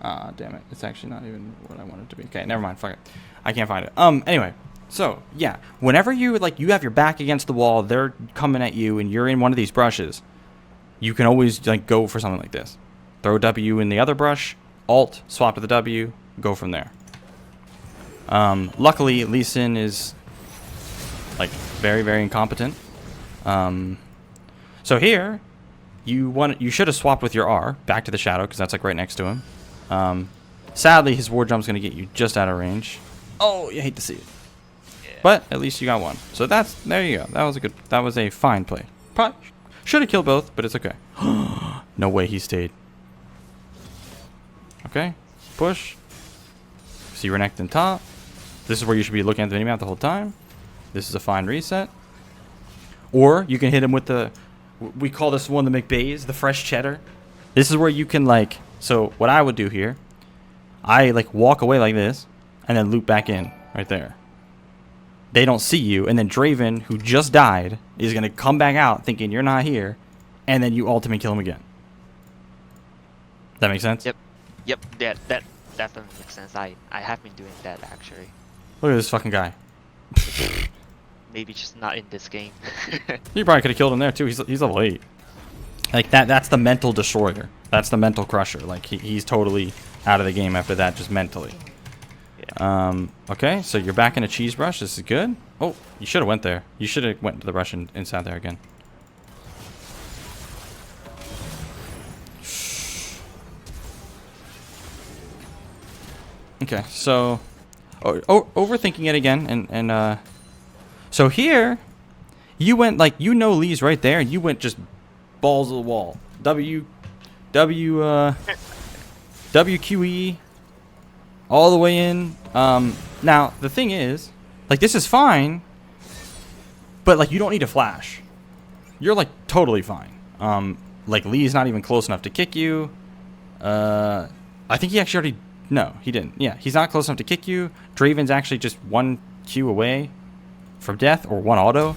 Ah, damn it. It's actually not even what I want it to be. Okay, never mind. Fuck it. I can't find it. Anyway. So, yeah. Whenever you have your back against the wall, they're coming at you, and you're in one of these brushes, you can always, go for something like this. Throw W in the other brush, Alt, swap to the W, go from there. Luckily, Lee Sin is like very, very incompetent. So here, you should have swapped with your R back to the shadow because that's like right next to him. Sadly, his war jump's gonna get you just out of range. Oh, you hate to see it. But at least you got one. So there you go. That was a fine play. Probably should have killed both, but it's okay. No way he stayed. Okay, push. See Renekton in top. This is where you should be looking at the minimap the whole time. This is a fine reset. Or you can hit him with we call this one the Mcbaze, the fresh cheddar. This is where you can like, so what I would do here, I like walk away like this and then loop back in right there. They don't see you, and then Draven, who just died, is gonna come back out thinking you're not here, and then you ultimate kill him again. That makes sense? Yep. That definitely makes sense. I have been doing that actually. Look at this fucking guy. Maybe just not in this game. You probably could have killed him there too. He's level 8. Like that's the mental destroyer. That's the mental crusher. Like he's totally out of the game after that, just mentally. Yeah. Okay, so you're back in a cheese brush. This is good. Oh, you should have went there. You should have went to the brush and sat there again. Okay, so overthinking it again, and so here you went like Lee's right there, and you went just balls of the wall. WQE all the way in. Now the thing is, like this is fine, but like you don't need to flash. You're like totally fine. Like Lee's not even close enough to kick you. I think he actually already. No, he didn't. Yeah, he's not close enough to kick you. Draven's actually just 1 Q away from death, or 1 auto.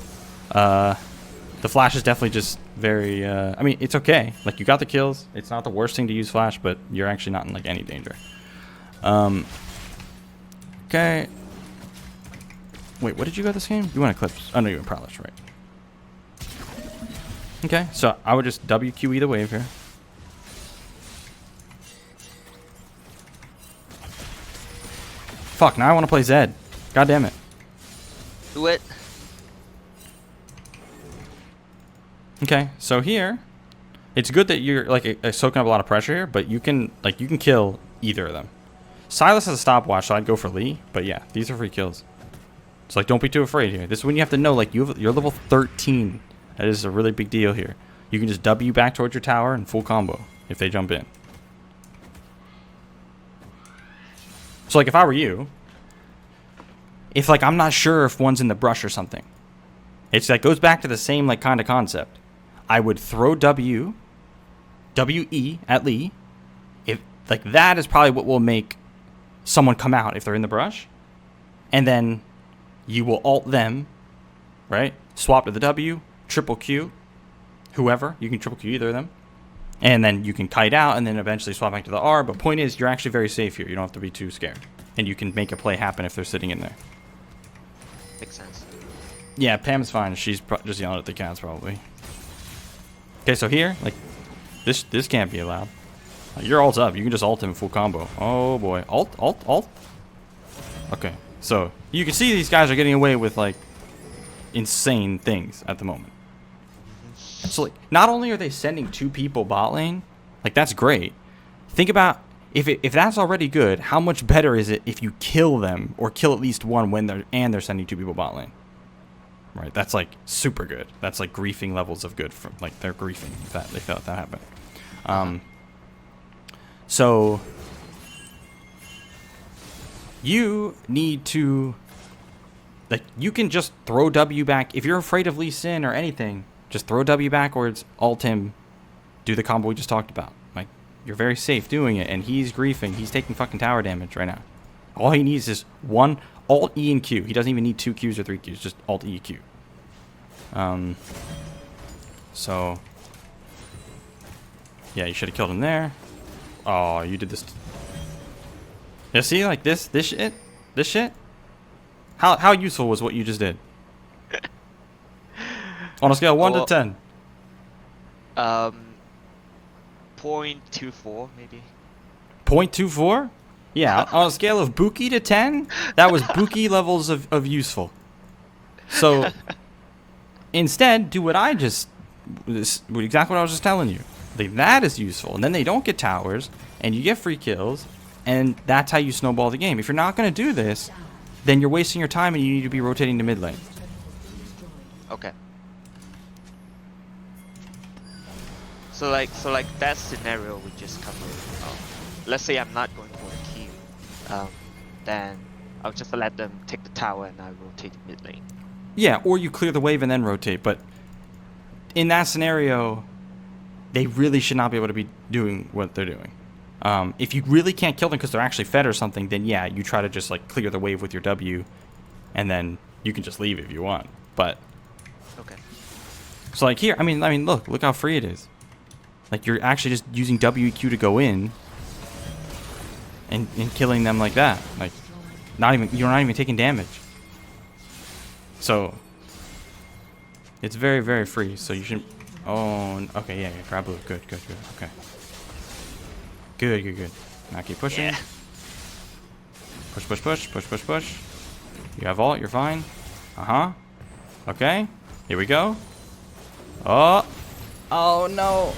The flash is definitely just very... I mean, it's okay. Like, you got the kills. It's not the worst thing to use flash, but you're actually not in, like, any danger. Okay. Wait, what did you go this game? You went Eclipse. Oh, no, you went Prowess, right. Okay, so I would just WQE the wave here. Fuck, now I want to play Zed. God damn it. Do it. Okay, so here, it's good that you're like soaking up a lot of pressure here, but you can kill either of them. Silas has a stopwatch, so I'd go for Lee, but yeah, these are free kills. So like, don't be too afraid here. This is when you have to know, like, you're level 13. That is a really big deal here. You can just W back towards your tower and full combo if they jump in. So like, if I were you, if like I'm not sure if one's in the brush or something, it's like goes back to the same like kind of concept. I would throw WE at Lee. If like that is probably what will make someone come out if they're in the brush, and then you will ult them, right? Swap to the W, triple Q, whoever you can triple Q either of them, and then you can kite out and then eventually swap back to the R. But point is, you're actually very safe here. You don't have to be too scared, and you can make a play happen if they're sitting in there. Makes sense. Yeah, Pam's fine. She's just yelling at the cats probably. Okay, so here, like, this can't be allowed. Your ult's up. You can just ult him full combo. Oh boy, ult. Okay, so you can see these guys are getting away with like insane things at the moment. So like, not only are they sending 2 people bot lane, like that's great. Think about if that's already good, how much better is it if you kill them or kill at least one when they're sending 2 people bot lane? Right, that's like super good. That's like griefing levels of good from like they're griefing if they felt that happen. So you need to like you can just throw W back if you're afraid of Lee Sin or anything. Just throw W backwards, ult him, do the combo we just talked about. Like you're very safe doing it, and he's griefing. He's taking fucking tower damage right now. All he needs is 1 Alt E and Q. He doesn't even need 2 Qs or 3 Qs. Just Alt E Q. So yeah, you should have killed him there. Oh, you did this. Yeah, see, like this shit. How useful was what you just did? On a scale of 1 to 10. 0.24 maybe. 0.24? Yeah, on a scale of Buki to 10, that was Buki levels of useful. So instead, do what I just exactly what I was just telling you. Like, that is useful, and then they don't get towers, and you get free kills, and that's how you snowball the game. If you're not going to do this, then you're wasting your time, and you need to be rotating to mid lane. Okay. So like that scenario we just covered. Let's say I'm not going for a kill, then I'll just let them take the tower and I rotate to mid lane. Yeah, or you clear the wave and then rotate. But in that scenario, they really should not be able to be doing what they're doing. If you really can't kill them because they're actually fed or something, then yeah, you try to just like clear the wave with your W, and then you can just leave if you want. But Okay. so like here, I mean, look how free it is. Like, you're actually just using WEQ to go in and killing them like that. Like, you're not even taking damage. So it's very, very free. So you should. Oh, okay, yeah, grab blue. Good. Okay. Good. Now keep pushing. Yeah. Push. You have ult. You're fine. Okay. Here we go. Oh no.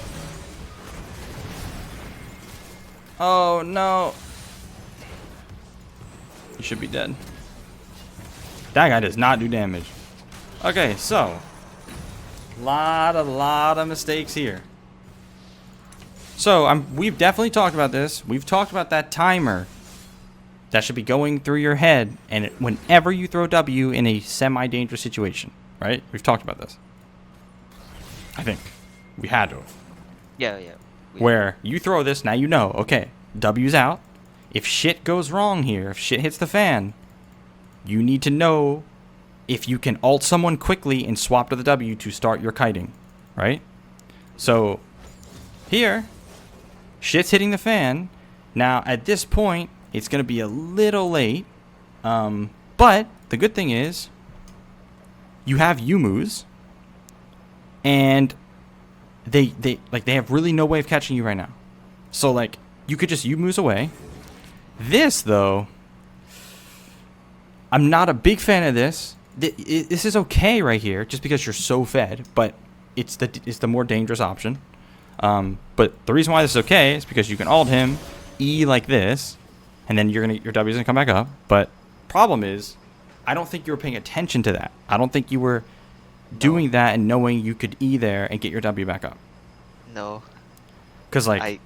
Oh no. You should be dead. That guy does not do damage. Okay, so lot of mistakes here. So we've definitely talked about this. We've talked about that timer that should be going through your head, and whenever you throw W in a semi-dangerous situation, right? We've talked about this. I think we had to. Yeah. Where you throw this, now you know, okay, W's out. If shit goes wrong here, if shit hits the fan, you need to know if you can ult someone quickly and swap to the W to start your kiting, right? So here, shit's hitting the fan. Now, at this point, it's going to be a little late. But the good thing is you have Yumus, and they have really no way of catching you right now. So like, you could just Yumus away. This though, I'm not a big fan of this. This is okay right here, just because you're so fed, but it's the more dangerous option. But the reason why this is okay is because you can ult him, E like this, and then your W's gonna come back up. But problem is, I don't think you were paying attention to that. I don't think you were doing that and knowing you could E there and get your W back up. No. Because like, I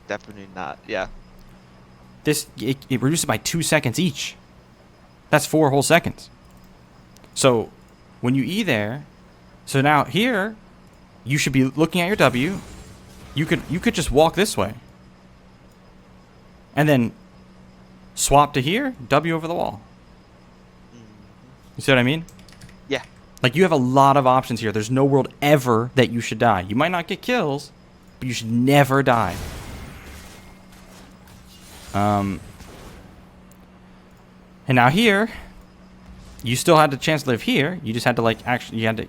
definitely not. Yeah. it reduces by 2 seconds each. That's 4 whole seconds. So when you E there, so now here, you should be looking at your W. You could just walk this way, and then swap to here, W over the wall. You see what I mean? Yeah. Like, you have a lot of options here. There's no world ever that you should die. You might not get kills, but you should never die. And now here, you still had the chance to live here. You just had to like you had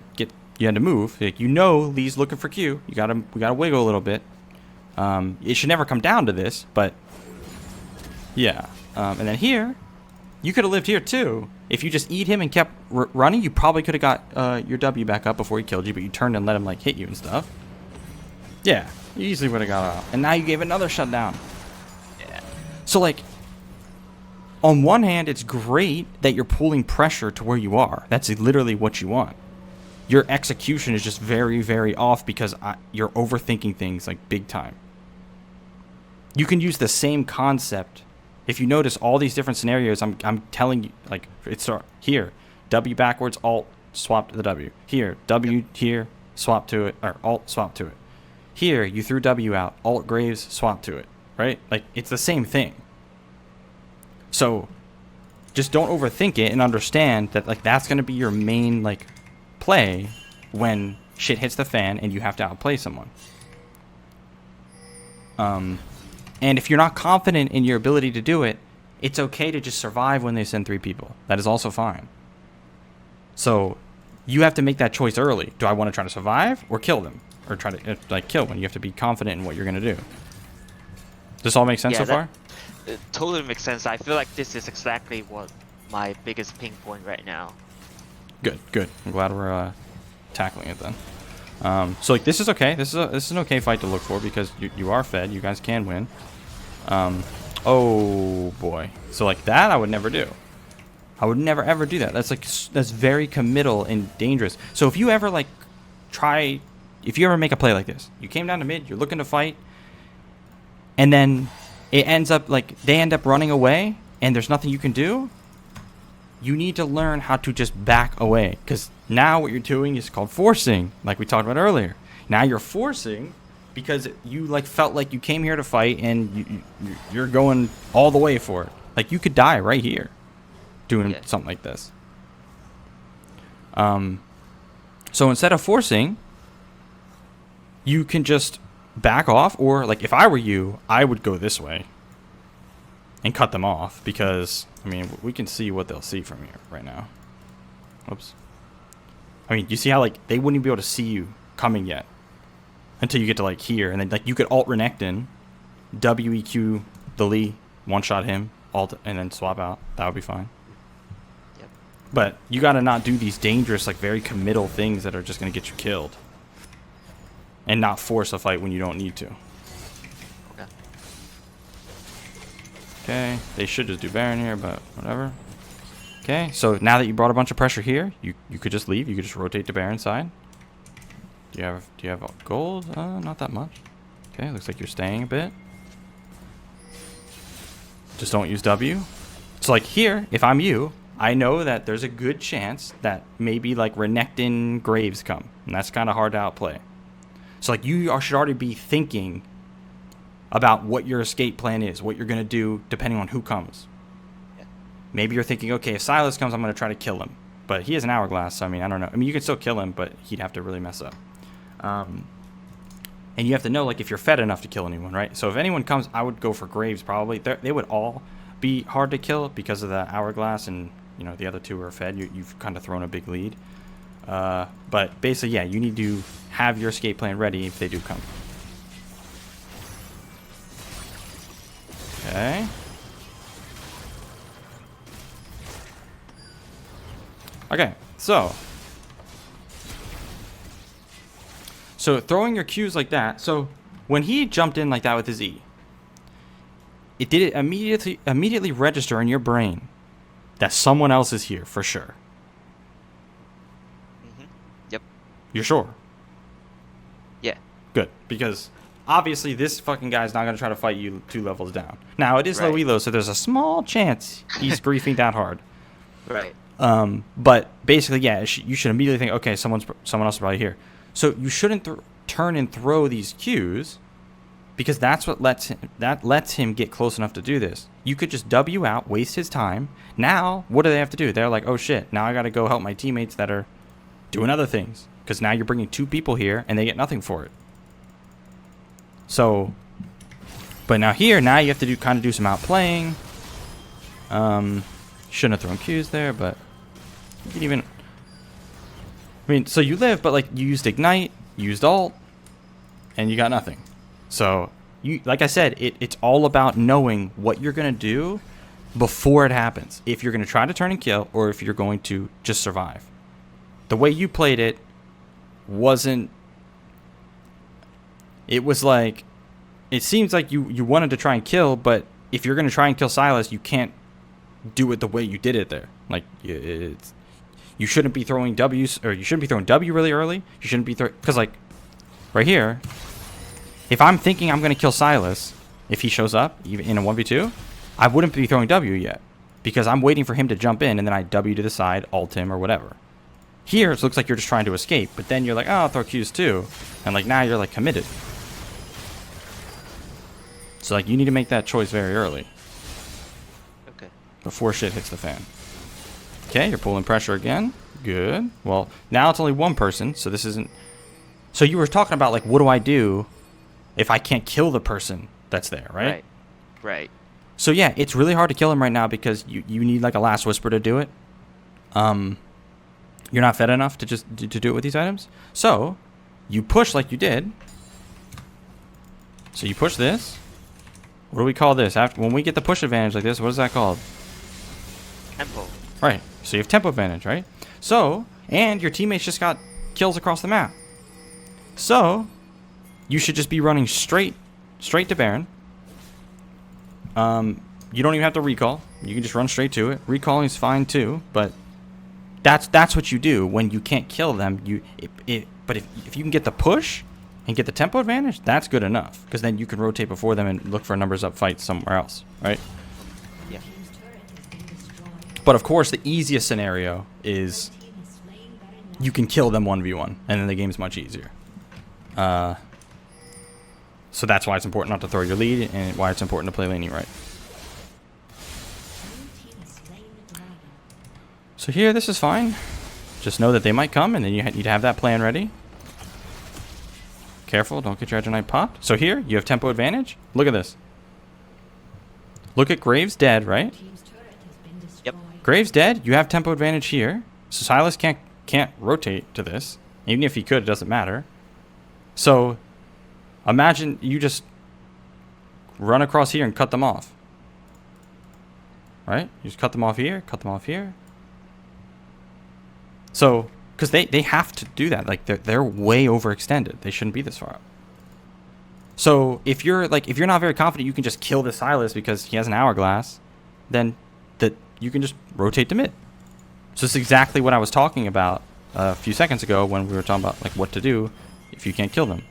to move. Like, Lee's looking for Q. We gotta wiggle a little bit. It should never come down to this, but yeah. And then here, you could have lived here too. If you just eat him and kept running, you probably could have got your W back up before he killed you, but you turned and let him like hit you and stuff. Yeah, you easily would have got out. And now you gave another shutdown. Yeah. So like, on one hand, it's great that you're pulling pressure to where you are. That's literally what you want. Your execution is just very, very off because you're overthinking things like big time. You can use the same concept. If you notice all these different scenarios, I'm telling you, like, it's here, W backwards, alt, swap to the W. Here, W here, swap to it, or alt, swap to it. Here, you threw W out, alt Graves, swap to it, right? Like, it's the same thing. So just don't overthink it and understand that like that's going to be your main like play when shit hits the fan and you have to outplay someone. And if you're not confident in your ability to do it, it's okay to just survive when they send 3 people. That is also fine. So you have to make that choice early. Do I want to try to survive or kill them? Or try to like kill one? You have to be confident in what you're going to do. Does this all make sense so far? it totally makes sense. I feel like this is exactly what my biggest pain point right now. Good, good. I'm glad we're tackling it then. So like this is okay. This is an okay fight to look for because you are fed. You guys can win. Oh boy. So like that I would never do. I would never ever do that. That's very committal and dangerous. So if you ever like if you ever make a play like this, you came down to mid, you're looking to fight, and then it ends up like they end up running away and there's nothing you can do. You need to learn how to just back away, because now what you're doing is called forcing, like we talked about earlier. Now you're forcing because you like felt like you came here to fight and you're going all the way for it. Like you could die right here doing something like this. So instead of forcing, you can just back off, or like if I were you, I would go this way and cut them off, because I mean we can see what they'll see from here right now. Oops. I mean, you see how like they wouldn't even be able to see you coming yet until you get to like here, and then like you could alt Renekton, WEQ the Lee, one shot him, alt, and then swap out. That would be fine. Yep. But you gotta not do these dangerous, like very committal things that are just gonna get you killed, and not force a fight when you don't need to. Okay. Okay, they should just do Baron here, but whatever. Okay, so now that you brought a bunch of pressure here, you could just leave. You could just rotate to Baron side. Do you have gold? Not that much. Okay, looks like you're staying a bit. Just don't use W. So like here, if I'm you, I know that there's a good chance that maybe like Renekton Graves come, and that's kind of hard to outplay. So like you should already be thinking about what your escape plan is, what you're gonna do depending on who comes. Maybe you're thinking, okay, if Silas comes, I'm going to try to kill him. But he has an hourglass, so I mean, I don't know. I mean, you can still kill him, but he'd have to really mess up. And you have to know, like, if you're fed enough to kill anyone, right? So if anyone comes, I would go for Graves, probably. They would all be hard to kill because of the hourglass, and, you know, the other two are fed. You've kind of thrown a big lead. But basically, yeah, you need to have your escape plan ready if they do come. Okay. Okay, so throwing your Qs like that. So when he jumped in like that with his E, it did it immediately register in your brain that someone else is here for sure. Yep. You're sure? Yeah. Good, because obviously this fucking guy's not going to try to fight you 2 levels down. Now it is low elo, so there's a small chance he's griefing that hard. Right. But basically, yeah, you should immediately think, okay, someone else is probably here. So you shouldn't turn and throw these Qs, because that's what lets him get close enough to do this. You could just W out, waste his time. Now, what do they have to do? They're like, oh shit, now I got to go help my teammates that are doing other things, because now you're bringing 2 people here and they get nothing for it. So, but now you have to kind of do some outplaying. Shouldn't have thrown Qs there, but you can even, I mean, so you live, but like you used Ignite, you used Alt, and you got nothing. So you, like I said, it's all about knowing what you're gonna do before it happens. If you're gonna try to turn and kill, or if you're going to just survive. The way you played it wasn't. It was like, it seems like you wanted to try and kill, but if you're gonna try and kill Silas, you can't do it the way you did it there. Like you shouldn't be throwing W's, or you shouldn't be throwing W really early. You shouldn't be because like right here, if I'm thinking I'm gonna kill Silas, if he shows up even in a 1v2, I wouldn't be throwing W yet, because I'm waiting for him to jump in, and then I W to the side, alt him or whatever. Here it looks like you're just trying to escape, but then you're like, oh, I'll throw Qs too, and like now you're like committed. So like you need to make that choice very early. Okay. Before shit hits the fan. Okay, you're pulling pressure again. Good. Well, now it's only one person, so this isn't. So you were talking about like, what do I do if I can't kill the person that's there, right? Right. So yeah, it's really hard to kill him right now because you need like a last whisper to do it. You're not fed enough to just to do it with these items. So you push like you did. So you push this. What do we call this? After when we get the push advantage like this, what is that called? Tempo. Right. So you have tempo advantage, right? So, and your teammates just got kills across the map. So, you should just be running straight to Baron. You don't even have to recall. You can just run straight to it. Recalling is fine too, but that's what you do when you can't kill them. But if you can get the push and get the tempo advantage, that's good enough, because then you can rotate before them and look for a numbers up fight somewhere else, right? Yeah. But of course, the easiest scenario is you can kill them 1v1, and then the game's much easier. So that's why it's important not to throw your lead, and why it's important to play laning right. So here, this is fine. Just know that they might come, and then you need to have that plan ready. Careful, don't get your Edge Knight popped. So here, you have tempo advantage. Look at this. Look at Graves dead, right? Yep. Graves dead, you have tempo advantage here. So Silas can't rotate to this. Even if he could, it doesn't matter. So imagine you just run across here and cut them off. Right? You just cut them off here, cut them off here. So, because they have to do that. Like, they're way overextended. They shouldn't be this far up. So if you're not very confident you can just kill the Silas because he has an hourglass, then you can just rotate to mid. So it's exactly what I was talking about a few seconds ago when we were talking about like what to do if you can't kill them.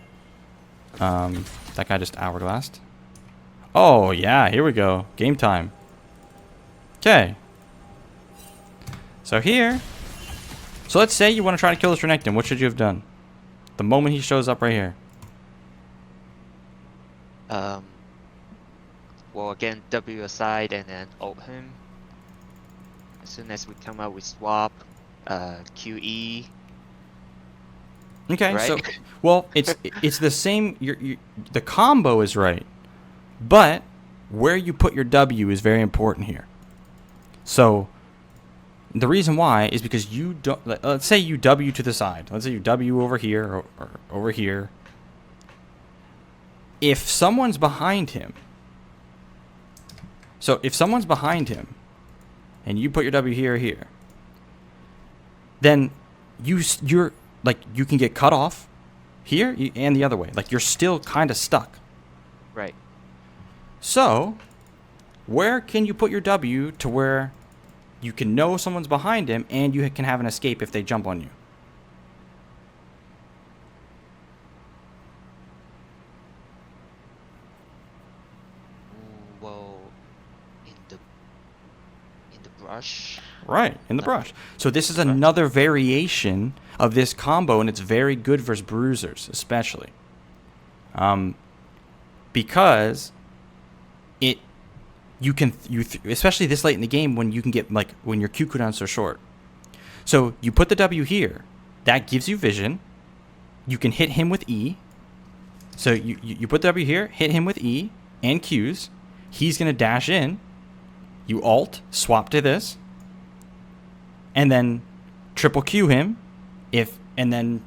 That guy just hourglassed. Oh yeah, here we go. Game time. Okay. So here. So let's say you want to try to kill this Renekton. What should you have done? The moment he shows up right here. Well, again, W aside and then ult him. As soon as we come out, we swap QE. Okay, Right? so well, it's the same. The combo is right, but where you put your W is very important here. So the reason why is because you don't. Let's say you W to the side. Let's say you W over here or over here. If someone's behind him, so if someone's behind him, and you put your W here or here, then you're like you can get cut off here and the other way. Like you're still kind of stuck. Right. So where can you put your W to where you can know someone's behind him and you can have an escape if they jump on you? Well, in the brush. Right, in the brush. So this is another variation of this combo, and it's very good versus bruisers, especially. Because especially this late in the game when you can get when your Q cooldowns are short. So you put the W here, that gives you vision. You can hit him with E. So you put the W here, hit him with E and Qs. He's gonna dash in. You alt, swap to this, and then triple Q him. And then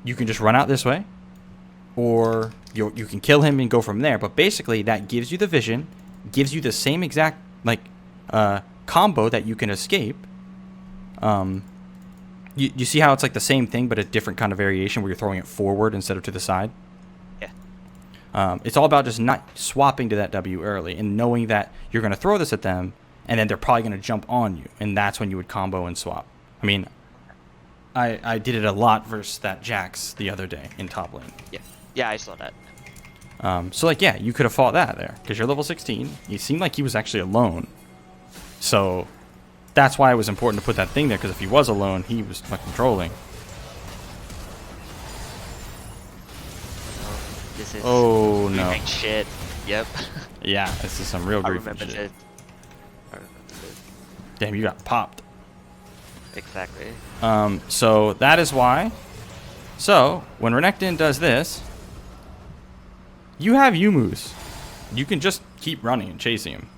you can just run out this way, or you can kill him and go from there. But basically, that gives you the vision, gives you the same exact combo that you can escape. You see how it's like the same thing, but a different kind of variation where you're throwing it forward instead of to the side. Yeah. It's all about just not swapping to that W early and knowing that you're going to throw this at them, and then they're probably going to jump on you, and that's when you would combo and swap. I mean, I did it a lot versus that Jax the other day in top lane. Yeah, I saw that. So like, yeah, you could have fought that there because you're level 16. He seemed like he was actually alone. So that's why it was important to put that thing there, because if he was alone, he was fucking trolling. This is Oh no. remake shit. Yep. Yeah, this is some real I grief remember shit. it. I remember it. Damn, you got popped. Exactly. So that is why. So when Renekton does this, you have Yumu's. You can just keep running and chasing him.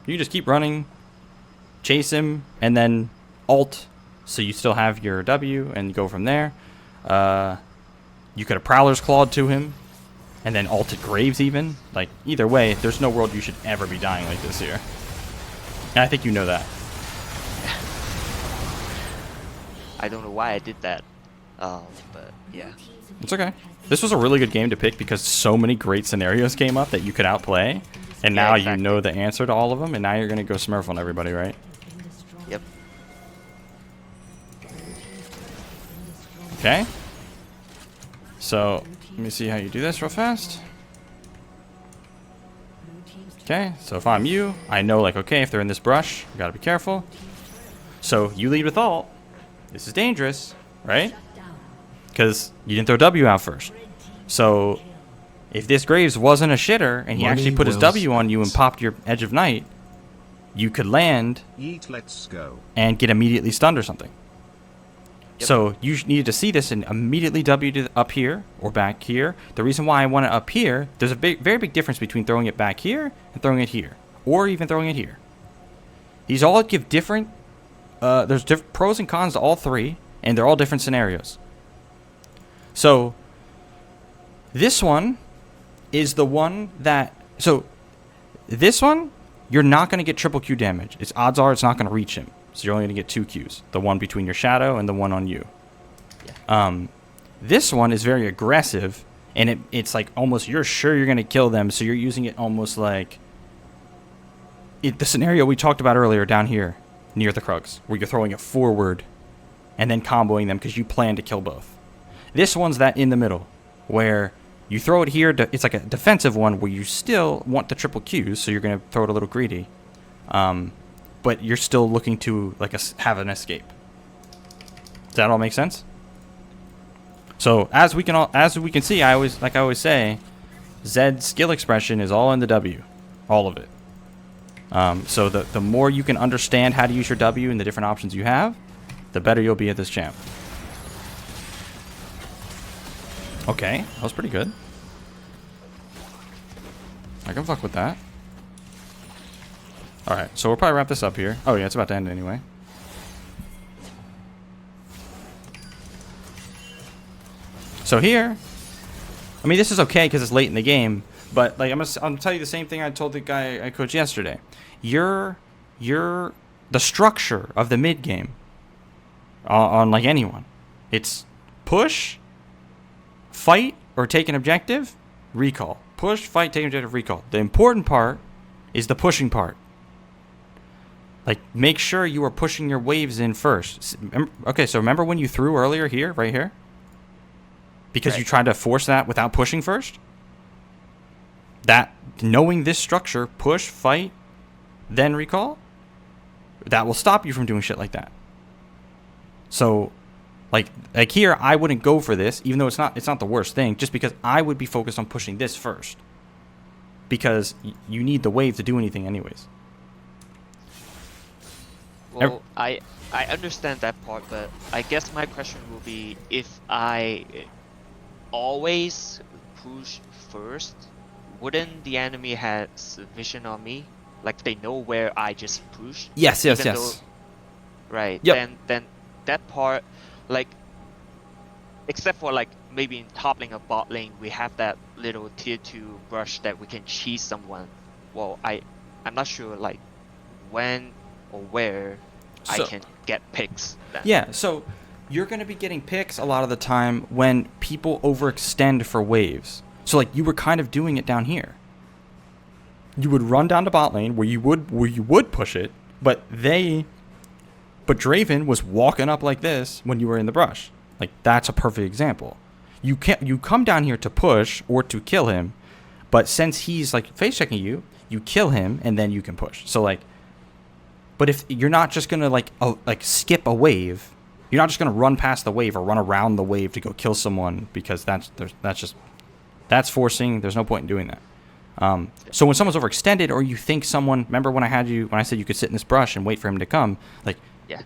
You just keep running, chase him, and then alt. So you still have your W and go from there. You could have Prowler's Clawed to him. and then alted graves even. Like, either way, there's no world you should ever be dying like this here. And I think you know that. I don't know why I did that. But yeah. It's okay. This was a really good game to pick because so many great scenarios came up that you could outplay. And now exactly. you know the answer to all of them, and now you're going to go Smurf on everybody, right? Yep. Okay. So, let me see how you do this real fast. Okay, so if I'm you, I know, like, okay, if they're in this brush, you gotta be careful. So, you lead with ult. This is dangerous, right? Because you didn't throw W out first. So, if this Graves wasn't a shitter, and he actually put his W on you and popped your Edge of Night, you could land Yeet, let's go. and get immediately stunned or something. Yep. So you needed to see this and immediately W to up here or back here. The reason why I want it up here, there's a very big difference between throwing it back here and throwing it here, or even throwing it here. These all give different, there's pros and cons to all three, and they're all different scenarios. So this one is the one that, so this one, you're not going to get triple Q damage. Odds are it's not going to reach him. So you're only going to get 2 Qs. The one between your shadow and the one on you. Yeah. This one is very aggressive. And it's like almost you're sure you're going to kill them. So you're using it almost like the scenario we talked about earlier down here near the Krugs. Where you're throwing it forward and then comboing them because you plan to kill both. This one's that in the middle. Where you throw it here. It's like a defensive one where you still want the triple Qs. So you're going to throw it a little greedy. But you're still looking to like have an escape. Does that all make sense? So as we can see, I always say, Zed's skill expression is all in the W, all of it. So the more you can understand how to use your W and the different options you have, the better you'll be at this champ. Okay, that was pretty good. I can fuck with that. Alright, so we'll probably wrap this up here. Oh yeah, it's about to end anyway. So here, I mean, this is okay because it's late in the game, but like I'm gonna tell you the same thing I told the guy I coached yesterday. The structure of the mid game on like anyone, it's push, fight, or take an objective, recall. Push, fight, take an objective, recall. The important part is the pushing part. Like, make sure you are pushing your waves in first. Okay, so remember when you threw earlier here, right here? Because right. You tried to force that without pushing first? That, knowing this structure, push, fight, then recall, that will stop you from doing shit like that. So, like here, I wouldn't go for this, even though it's not the worst thing, just because I would be focused on pushing this first. Because you need the wave to do anything anyways. Well, I understand that part, but I guess my question will be, if I always push first, wouldn't the enemy have vision on me? Like they know where I just pushed? Yes. Right. Yep. Then that part, like, except for like maybe in toppling a bot lane, we have that little tier 2 brush that we can cheese someone. Well, I'm not sure like when or where I can get picks then. Yeah, so you're going to be getting picks a lot of the time when people overextend for waves. So like you were kind of doing it down here. You would run down to bot lane where you would push it, but Draven was walking up like this when you were in the brush. Like that's a perfect example. You come down here to push or to kill him, but since he's like face checking you, you kill him and then you can push. So like, but if you're not just gonna like skip a wave, you're not just gonna run past the wave or run around the wave to go kill someone because that's forcing. There's no point in doing that. So when someone's overextended or you think someone, remember when I said you could sit in this brush and wait for him to come, like yeah.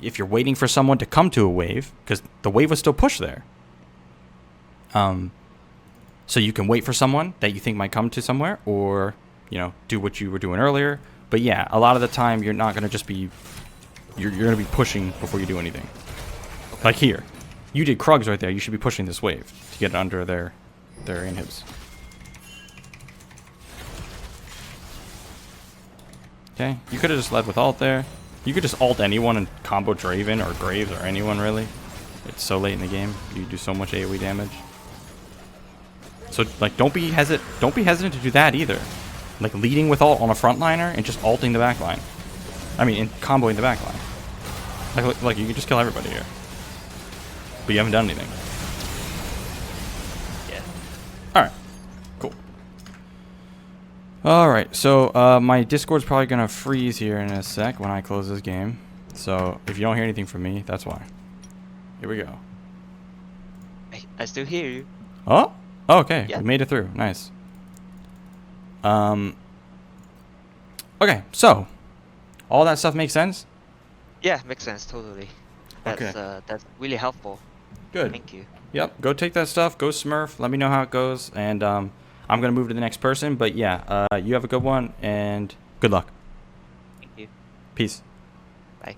If you're waiting for someone to come to a wave, because the wave was still pushed there. So you can wait for someone that you think might come to somewhere, or do what you were doing earlier. But yeah, a lot of the time you're not gonna just be, you're gonna be pushing before you do anything. Okay. Like here, you did Krugs right there. You should be pushing this wave to get under their their inhibs. Okay, you could have just led with ult there. You could just ult anyone and combo Draven or Graves or anyone really. It's so late in the game. You do so much AoE damage. So like, don't be hesitant to do that either. Like leading with ult on a frontliner and just ulting the backline. I mean, and comboing the backline. Like you can just kill everybody here. But you haven't done anything. Yeah. Alright. Cool. Alright, so my Discord's probably gonna freeze here in a sec when I close this game. So if you don't hear anything from me, that's why. Here we go. I still hear you. Oh? Oh, okay. Yeah. We made it through. Nice. Okay, so all that stuff makes sense? Yeah, makes sense totally. That's really helpful. Good. Thank you. Yep, go take that stuff, go smurf, let me know how it goes, and I'm gonna move to the next person, but yeah, you have a good one and good luck. Thank you. Peace. Bye.